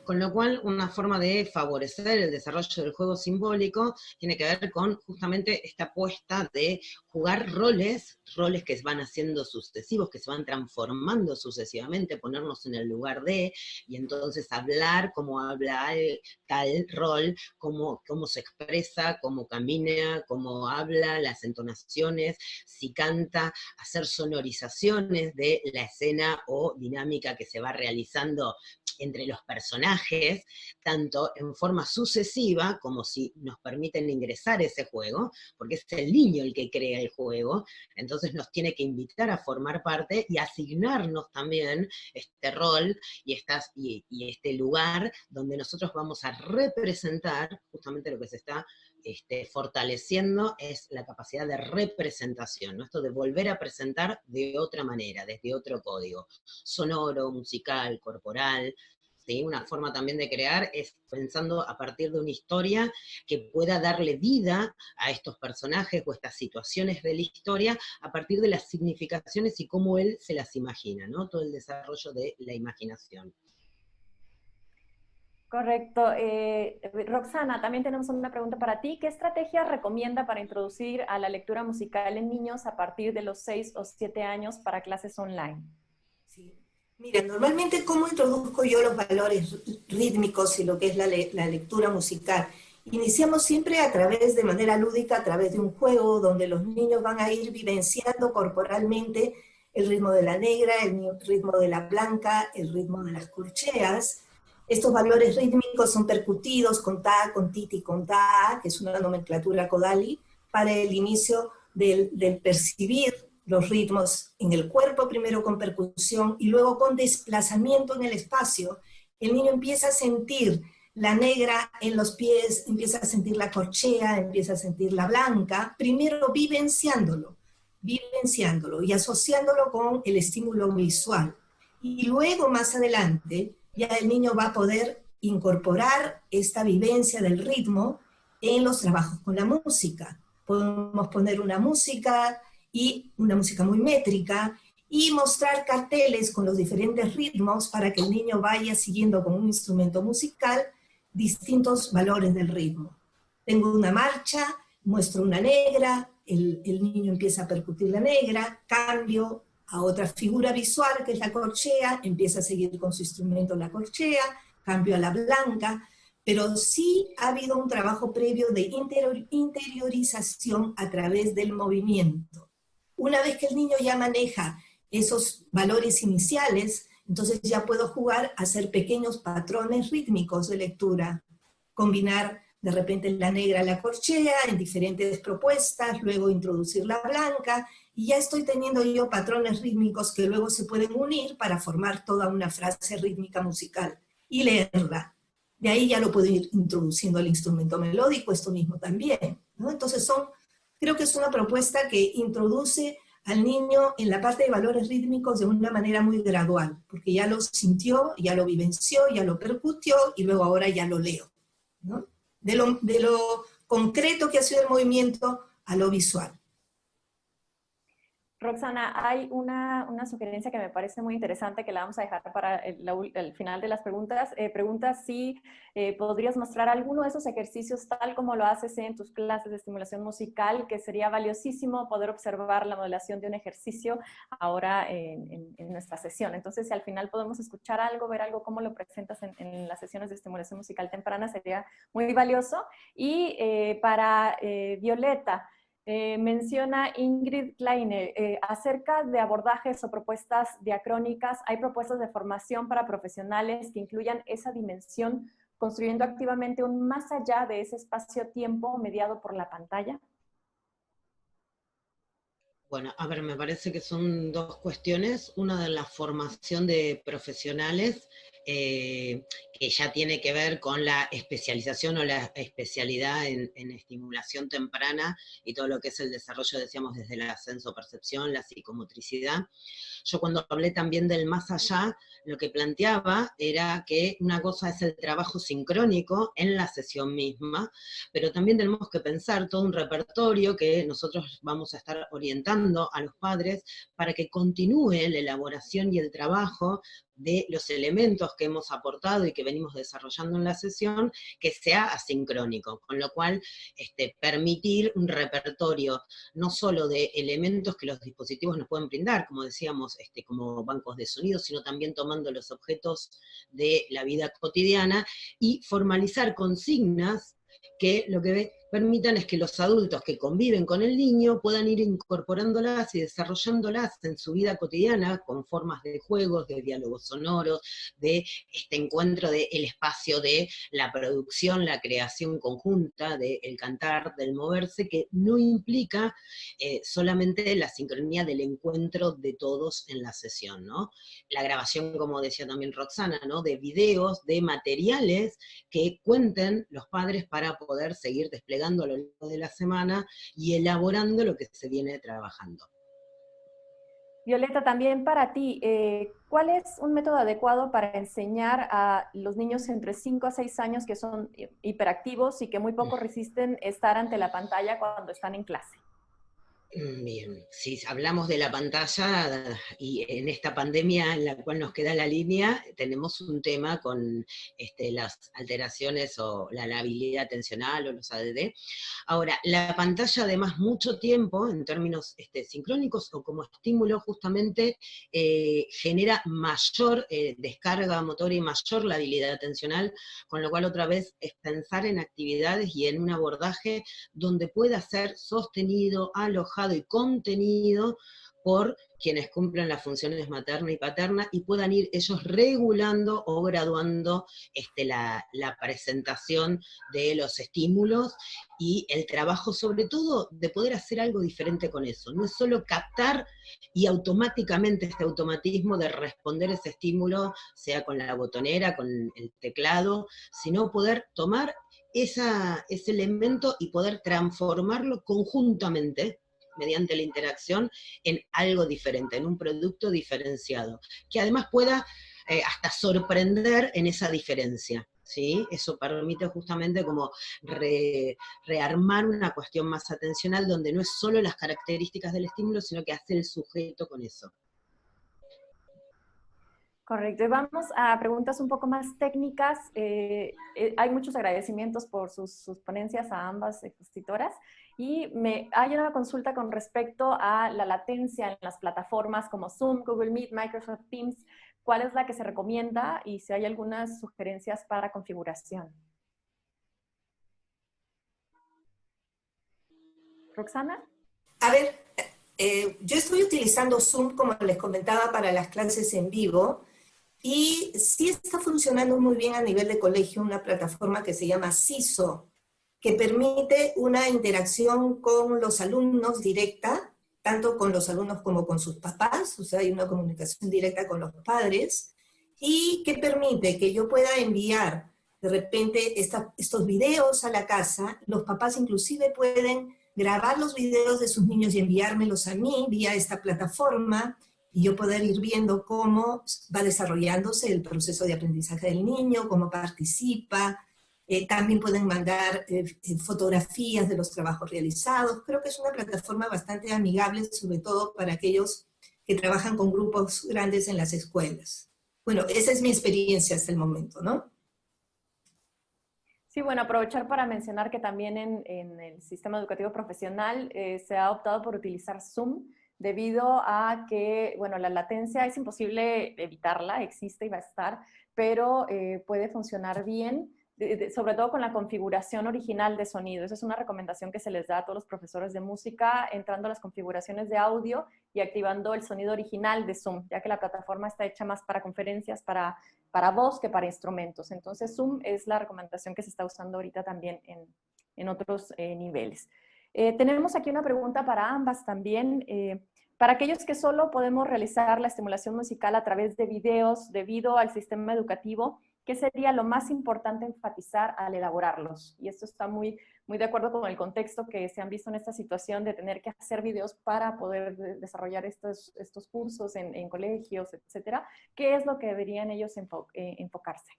Speaker 3: Con lo cual, una forma de favorecer el desarrollo del juego simbólico tiene que ver con justamente esta apuesta de jugar roles que van haciendo sucesivos, que se van transformando sucesivamente, ponernos en el lugar de, y entonces hablar como habla tal rol, cómo se expresa, cómo camina, cómo habla, las entonaciones, si canta, hacer sonorizaciones de la escena o dinámica que se va realizando entre los personajes, tanto en forma sucesiva, como si nos permiten ingresar a ese juego, porque es el niño el que crea el juego, entonces nos tiene que invitar a formar parte y asignarnos también este rol y este lugar donde nosotros vamos a representar justamente lo que se está fortaleciendo es la capacidad de representación, ¿no? Esto de volver a presentar de otra manera, desde otro código, sonoro, musical, corporal, ¿sí? Una forma también de crear es pensando a partir de una historia que pueda darle vida a estos personajes o estas situaciones de la historia a partir de las significaciones y cómo él se las imagina, ¿no? Todo el desarrollo de la imaginación.
Speaker 2: Correcto. Roxana, también tenemos una pregunta para ti. ¿Qué estrategias recomienda para introducir a la lectura musical en niños a partir de los 6 o 7 años para clases online?
Speaker 4: Sí. Mira, normalmente, ¿cómo introduzco yo los valores rítmicos y lo que es la lectura musical? Iniciamos siempre a través, de manera lúdica, a través de un juego donde los niños van a ir vivenciando corporalmente el ritmo de la negra, el ritmo de la blanca, el ritmo de las corcheas. Estos valores rítmicos son percutidos con ta, con titi, con ta, que es una nomenclatura Kodali, para el inicio del percibir los ritmos en el cuerpo, primero con percusión y luego con desplazamiento en el espacio. El niño empieza a sentir la negra en los pies, empieza a sentir la corchea, empieza a sentir la blanca, primero vivenciándolo y asociándolo con el estímulo visual. Y luego, más adelante, ya el niño va a poder incorporar esta vivencia del ritmo en los trabajos con la música. Podemos poner una música y una música muy métrica, y mostrar carteles con los diferentes ritmos para que el niño vaya siguiendo con un instrumento musical distintos valores del ritmo. Tengo una marcha, muestro una negra, el niño empieza a percutir la negra, cambio a otra figura visual que es la corchea, empieza a seguir con su instrumento la corchea, cambio a la blanca, pero sí ha habido un trabajo previo de interiorización a través del movimiento. Una vez que el niño ya maneja esos valores iniciales, entonces ya puedo jugar a hacer pequeños patrones rítmicos de lectura, combinar de repente la negra a la corchea en diferentes propuestas, luego introducir la blanca, y ya estoy teniendo yo patrones rítmicos que luego se pueden unir para formar toda una frase rítmica musical y leerla. De ahí ya lo puedo ir introduciendo al instrumento melódico, esto mismo también, ¿no? Entonces creo que es una propuesta que introduce al niño en la parte de valores rítmicos de una manera muy gradual, porque ya lo sintió, ya lo vivenció, ya lo percutió, y luego ahora ya lo leo, ¿no? De lo concreto que ha sido el movimiento a lo visual.
Speaker 2: Roxana, hay una sugerencia que me parece muy interesante que la vamos a dejar para el final de las preguntas. Pregunta si podrías mostrar alguno de esos ejercicios tal como lo haces en tus clases de estimulación musical, que sería valiosísimo poder observar la modelación de un ejercicio ahora en nuestra sesión. Entonces, si al final podemos escuchar algo, ver algo, cómo lo presentas en las sesiones de estimulación musical temprana, sería muy valioso. Y para Violeta, menciona Ingrid Kleine, acerca de abordajes o propuestas diacrónicas, ¿hay propuestas de formación para profesionales que incluyan esa dimensión, construyendo activamente un más allá de ese espacio-tiempo mediado por la pantalla?
Speaker 3: Bueno, a ver, me parece que son dos cuestiones. Una de la formación de profesionales, que ya tiene que ver con la especialización o la especialidad en estimulación temprana y todo lo que es el desarrollo, decíamos, desde la sensopercepción, la psicomotricidad. Yo cuando hablé también del más allá, lo que planteaba era que una cosa es el trabajo sincrónico en la sesión misma, pero también tenemos que pensar todo un repertorio que nosotros vamos a estar orientando a los padres para que continúe la elaboración y el trabajo de los elementos que hemos aportado y que venimos desarrollando en la sesión, que sea asincrónico, con lo cual permitir un repertorio no solo de elementos que los dispositivos nos pueden brindar, como decíamos, como bancos de sonido, sino también tomando los objetos de la vida cotidiana y formalizar consignas que lo que permitan es que los adultos que conviven con el niño puedan ir incorporándolas y desarrollándolas en su vida cotidiana con formas de juegos, de diálogos sonoros, de este encuentro del espacio de la producción, la creación conjunta, del cantar, del moverse, que no implica solamente la sincronía del encuentro de todos en la sesión, ¿no? La grabación, como decía también Roxana, ¿no? De videos, de materiales que cuenten los padres para poder seguir desplegando a lo largo de la semana y elaborando lo que se viene trabajando.
Speaker 2: Violeta, también para ti, ¿cuál es un método adecuado para enseñar a los niños entre 5 a 6 años que son hiperactivos y que muy poco resisten estar ante la pantalla cuando están en clase?
Speaker 3: Bien, si hablamos de la pantalla y en esta pandemia en la cual nos queda la línea, tenemos un tema con las alteraciones o la labilidad atencional o los ADD. Ahora, la pantalla además mucho tiempo, en términos sincrónicos o como estímulo justamente, genera mayor descarga motora y mayor labilidad atencional, con lo cual otra vez es pensar en actividades y en un abordaje donde pueda ser sostenido, alojado y contenido por quienes cumplen las funciones materna y paterna y puedan ir ellos regulando o graduando la presentación de los estímulos y el trabajo sobre todo de poder hacer algo diferente con eso. No es solo captar y automáticamente este automatismo de responder ese estímulo, sea con la botonera, con el teclado, sino poder tomar ese elemento y poder transformarlo conjuntamente mediante la interacción en algo diferente, en un producto diferenciado, que además pueda hasta sorprender en esa diferencia, ¿sí? Eso permite justamente como rearmar una cuestión más atencional, donde no es solo las características del estímulo, sino que hace el sujeto con eso.
Speaker 2: Correcto. Y vamos a preguntas un poco más técnicas. Hay muchos agradecimientos por sus ponencias a ambas expositoras. Y hay una consulta con respecto a la latencia en las plataformas como Zoom, Google Meet, Microsoft Teams. ¿Cuál es la que se recomienda? Y si hay algunas sugerencias para configuración. ¿Roxana?
Speaker 4: A ver, yo estoy utilizando Zoom, como les comentaba, para las clases en vivo, y sí está funcionando muy bien a nivel de colegio una plataforma que se llama CISO, que permite una interacción con los alumnos directa, tanto con los alumnos como con sus papás, o sea, hay una comunicación directa con los padres, y que permite que yo pueda enviar de repente estos videos a la casa. Los papás inclusive pueden grabar los videos de sus niños y enviármelos a mí vía esta plataforma, y yo poder ir viendo cómo va desarrollándose el proceso de aprendizaje del niño, cómo participa. También pueden mandar fotografías de los trabajos realizados. Creo que es una plataforma bastante amigable, sobre todo para aquellos que trabajan con grupos grandes en las escuelas. Bueno, esa es mi experiencia hasta el momento, ¿no?
Speaker 2: Sí, bueno, aprovechar para mencionar que también en el sistema educativo profesional se ha optado por utilizar Zoom, debido a que, bueno, la latencia es imposible evitarla, existe y va a estar, pero puede funcionar bien, sobre todo con la configuración original de sonido. Esa es una recomendación que se les da a todos los profesores de música, entrando a las configuraciones de audio y activando el sonido original de Zoom, ya que la plataforma está hecha más para conferencias, para voz que para instrumentos. Entonces, Zoom es la recomendación que se está usando ahorita también en otros niveles. Tenemos aquí una pregunta para ambas también. Para aquellos que solo podemos realizar la estimulación musical a través de videos debido al sistema educativo, ¿qué sería lo más importante enfatizar al elaborarlos? Y esto está muy de acuerdo con el contexto que se han visto en esta situación de tener que hacer videos para poder desarrollar estos cursos en colegios, etcétera. ¿Qué es lo que deberían ellos enfocarse?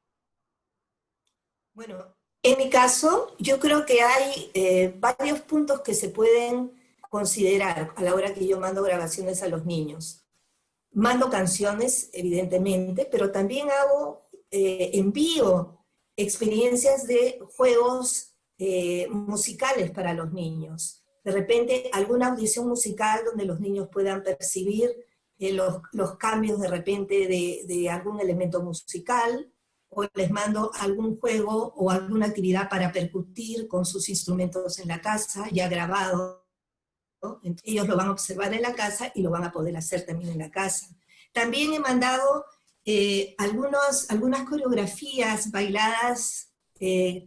Speaker 4: Bueno, en mi caso, yo creo que hay varios puntos que se pueden considerar a la hora que yo mando grabaciones a los niños. Mando canciones, evidentemente, pero también envío experiencias de juegos musicales para los niños. De repente, alguna audición musical donde los niños puedan percibir los cambios de repente de algún elemento musical, o les mando algún juego o alguna actividad para percutir con sus instrumentos en la casa, ya grabado. Ellos lo van a observar en la casa y lo van a poder hacer también en la casa. También he mandado algunas coreografías bailadas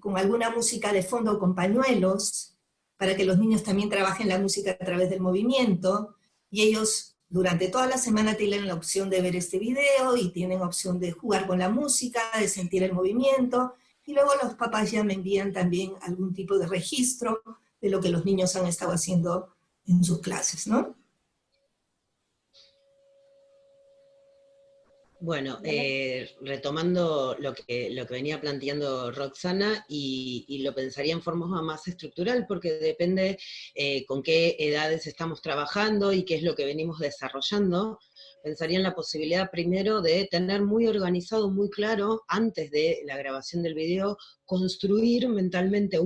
Speaker 4: con alguna música de fondo, con pañuelos, para que los niños también trabajen la música a través del movimiento, y ellos durante toda la semana tienen la opción de ver este video y tienen opción de jugar con la música, de sentir el movimiento, y luego los papás ya me envían también algún tipo de registro de lo que los niños han estado haciendo en sus clases, ¿no?
Speaker 3: Bueno, retomando lo que venía planteando Roxana, y lo pensaría en forma más estructural, porque depende con qué edades estamos trabajando y qué es lo que venimos desarrollando. Pensaría en la posibilidad primero de tener muy organizado, muy claro, antes de la grabación del video, construir mentalmente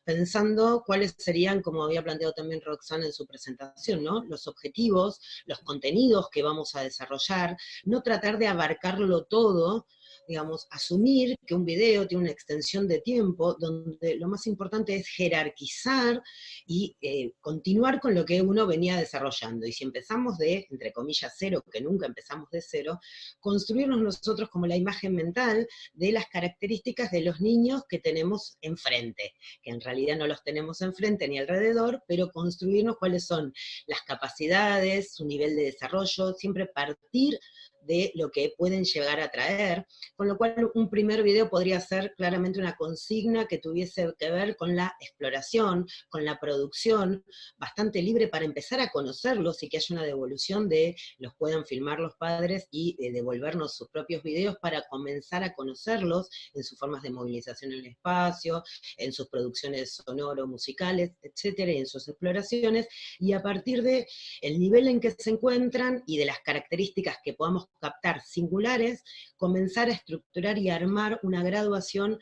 Speaker 3: pensando cuáles serían, como había planteado también Roxana en su presentación, ¿no? Los objetivos, los contenidos que vamos a desarrollar, no tratar de abarcarlo todo, digamos, asumir que un video tiene una extensión de tiempo, donde lo más importante es jerarquizar y continuar con lo que uno venía desarrollando. Y si empezamos de, entre comillas, cero, que nunca empezamos de cero, construirnos nosotros como la imagen mental de las características de los niños que tenemos enfrente, que en realidad no los tenemos enfrente ni alrededor, pero construirnos cuáles son las capacidades, su nivel de desarrollo, siempre partir de lo que pueden llegar a traer, con lo cual un primer video podría ser claramente una consigna que tuviese que ver con la exploración, con la producción, bastante libre para empezar a conocerlos y que haya una devolución de los puedan filmar los padres y devolvernos sus propios videos para comenzar a conocerlos en sus formas de movilización en el espacio, en sus producciones sonoro-musicales, etcétera, y en sus exploraciones, y a partir de el nivel en que se encuentran y de las características que podamos captar singulares, comenzar a estructurar y armar una graduación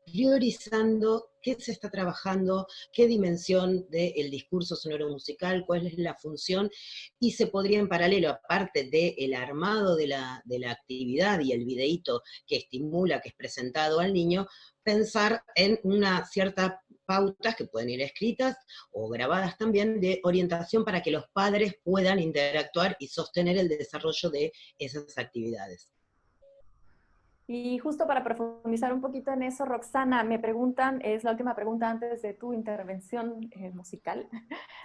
Speaker 3: priorizando qué se está trabajando, qué dimensión del discurso sonoro musical, cuál es la función, y se podría en paralelo, aparte del armado de la actividad y el videíto que estimula, que es presentado al niño, pensar en una cierta pautas que pueden ir escritas o grabadas también de orientación para que los padres puedan interactuar y sostener el desarrollo de esas actividades.
Speaker 2: Y justo para profundizar un poquito en eso, Roxana, me preguntan, es la última pregunta antes de tu intervención musical,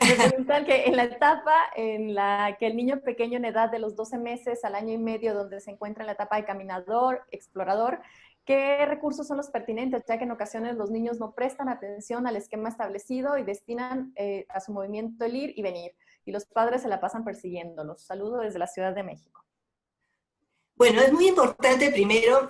Speaker 2: me preguntan que en la etapa en la que el niño pequeño en edad de los 12 meses al año y medio, donde se encuentra en la etapa de caminador, explorador, ¿qué recursos son los pertinentes? Ya que en ocasiones los niños no prestan atención al esquema establecido y destinan a su movimiento el ir y venir, y los padres se la pasan persiguiéndolos. Saludo desde la Ciudad de México.
Speaker 4: Bueno, es muy importante primero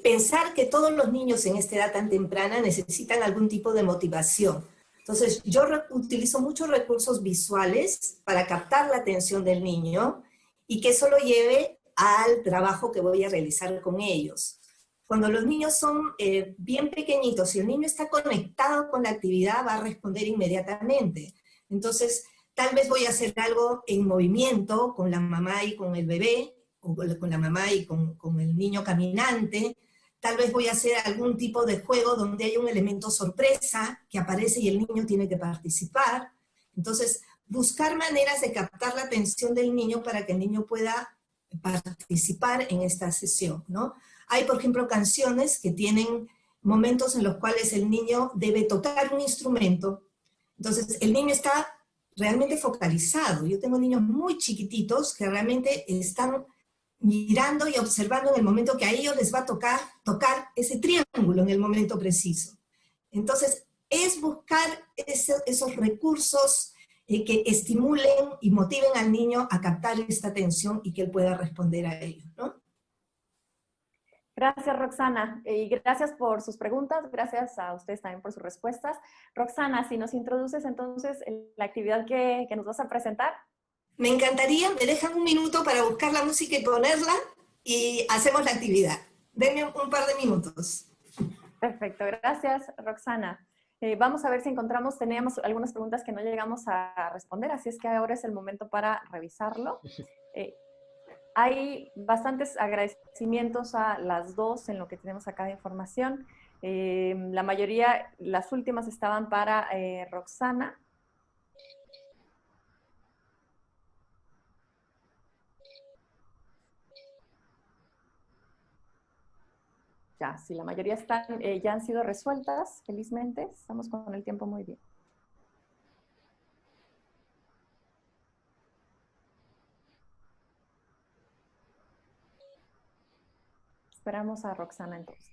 Speaker 4: pensar que todos los niños en esta edad tan temprana necesitan algún tipo de motivación. Entonces, yo utilizo muchos recursos visuales para captar la atención del niño y que eso lo lleve al trabajo que voy a realizar con ellos. Cuando los niños son bien pequeñitos, si el niño está conectado con la actividad, va a responder inmediatamente. Entonces, tal vez voy a hacer algo en movimiento con la mamá y con el bebé, o con la mamá y con el niño caminante. Tal vez voy a hacer algún tipo de juego donde hay un elemento sorpresa que aparece y el niño tiene que participar. Entonces, buscar maneras de captar la atención del niño para que el niño pueda participar en esta sesión, ¿no? Hay, por ejemplo, canciones que tienen momentos en los cuales el niño debe tocar un instrumento. Entonces, el niño está realmente focalizado. Yo tengo niños muy chiquititos que realmente están mirando y observando en el momento que a ellos les va a tocar ese triángulo en el momento preciso. Entonces, es buscar esos recursos que estimulen y motiven al niño a captar esta atención y que él pueda responder a ello, ¿no?
Speaker 2: Gracias, Roxana, y gracias por sus preguntas, gracias a ustedes también por sus respuestas. Roxana, si nos introduces entonces en la actividad que nos vas a presentar.
Speaker 4: Me encantaría, me dejan un minuto para buscar la música y ponerla, y hacemos la actividad. Denme un par de minutos.
Speaker 2: Perfecto, gracias, Roxana. Vamos a ver si encontramos, teníamos algunas preguntas que no llegamos a responder, así es que ahora es el momento para revisarlo. Hay bastantes agradecimientos a las dos en lo que tenemos acá de información. La mayoría, las últimas estaban para Roxana. Ya, si la mayoría están, ya han sido resueltas, felizmente. Estamos con el tiempo muy bien. Esperamos a Roxana entonces.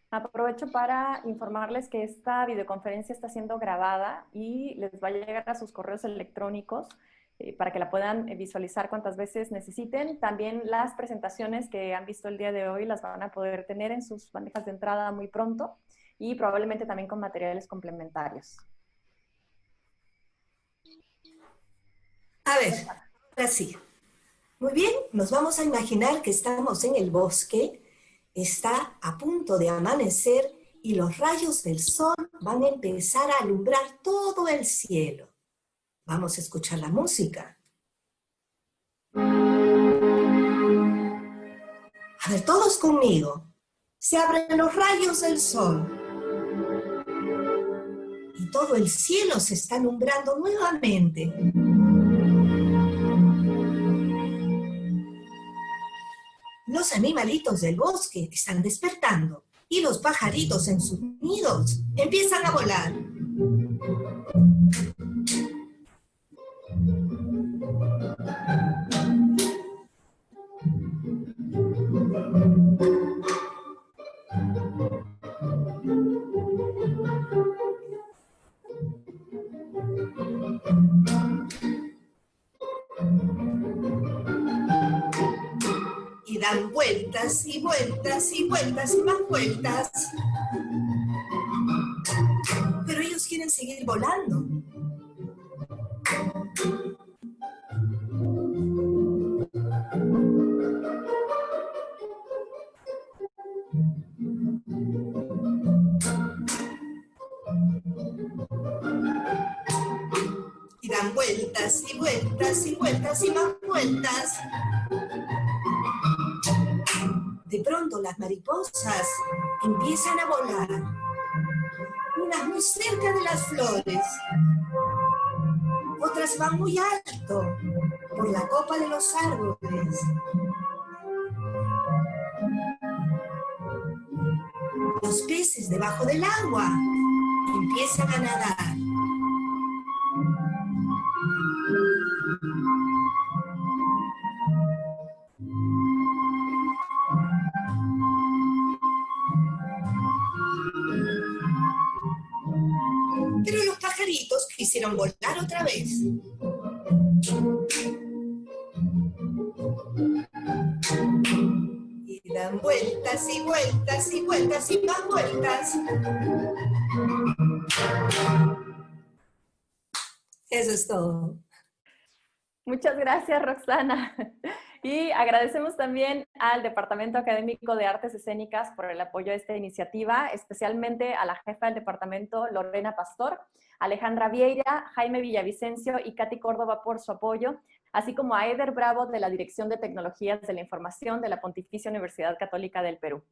Speaker 2: Aprovecho para informarles que esta videoconferencia está siendo grabada y les va a llegar a sus correos electrónicos para que la puedan visualizar cuantas veces necesiten. También las presentaciones que han visto el día de hoy las van a poder tener en sus bandejas de entrada muy pronto y probablemente también con materiales complementarios.
Speaker 4: A ver, ahora sí. Muy bien, nos vamos a imaginar que estamos en el bosque. Está a punto de amanecer y los rayos del sol van a empezar a alumbrar todo el cielo. Vamos a escuchar la música. A ver, todos conmigo. Se abren los rayos del sol. Y todo el cielo se está alumbrando nuevamente. Los animalitos del bosque están despertando y los pajaritos en sus nidos empiezan a volar. Y dan vueltas y vueltas y vueltas y más vueltas. Pero ellos quieren seguir volando. Y dan vueltas y vueltas y vueltas y más vueltas. De pronto las mariposas empiezan a volar, unas muy cerca de las flores, otras van muy alto por la copa de los árboles. Los peces debajo del agua empiezan a nadar. Pero los pajaritos quisieron volar otra vez. Y dan vueltas y vueltas y vueltas y más vueltas. Eso es todo.
Speaker 2: Muchas gracias, Roxana. Y agradecemos también al Departamento Académico de Artes Escénicas por el apoyo a esta iniciativa, especialmente a la jefa del departamento, Lorena Pastor, Alejandra Vieira, Jaime Villavicencio y Katy Córdoba por su apoyo, así como a Eder Bravo de la Dirección de Tecnologías de la Información de la Pontificia Universidad Católica del Perú.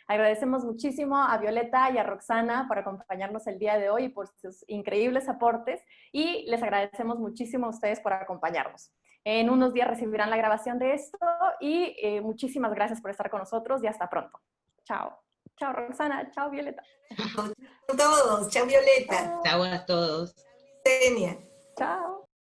Speaker 2: Agradecemos muchísimo a Violeta y a Roxana por acompañarnos el día de hoy y por sus increíbles aportes, y les agradecemos muchísimo a ustedes por acompañarnos. En unos días recibirán la grabación de esto y muchísimas gracias por estar con nosotros y hasta pronto. Chao. Chao, Roxana. Chao, Violeta.
Speaker 4: Chao a todos. Chao, Violeta.
Speaker 3: Chao a todos.
Speaker 4: Xenia.
Speaker 2: Chao.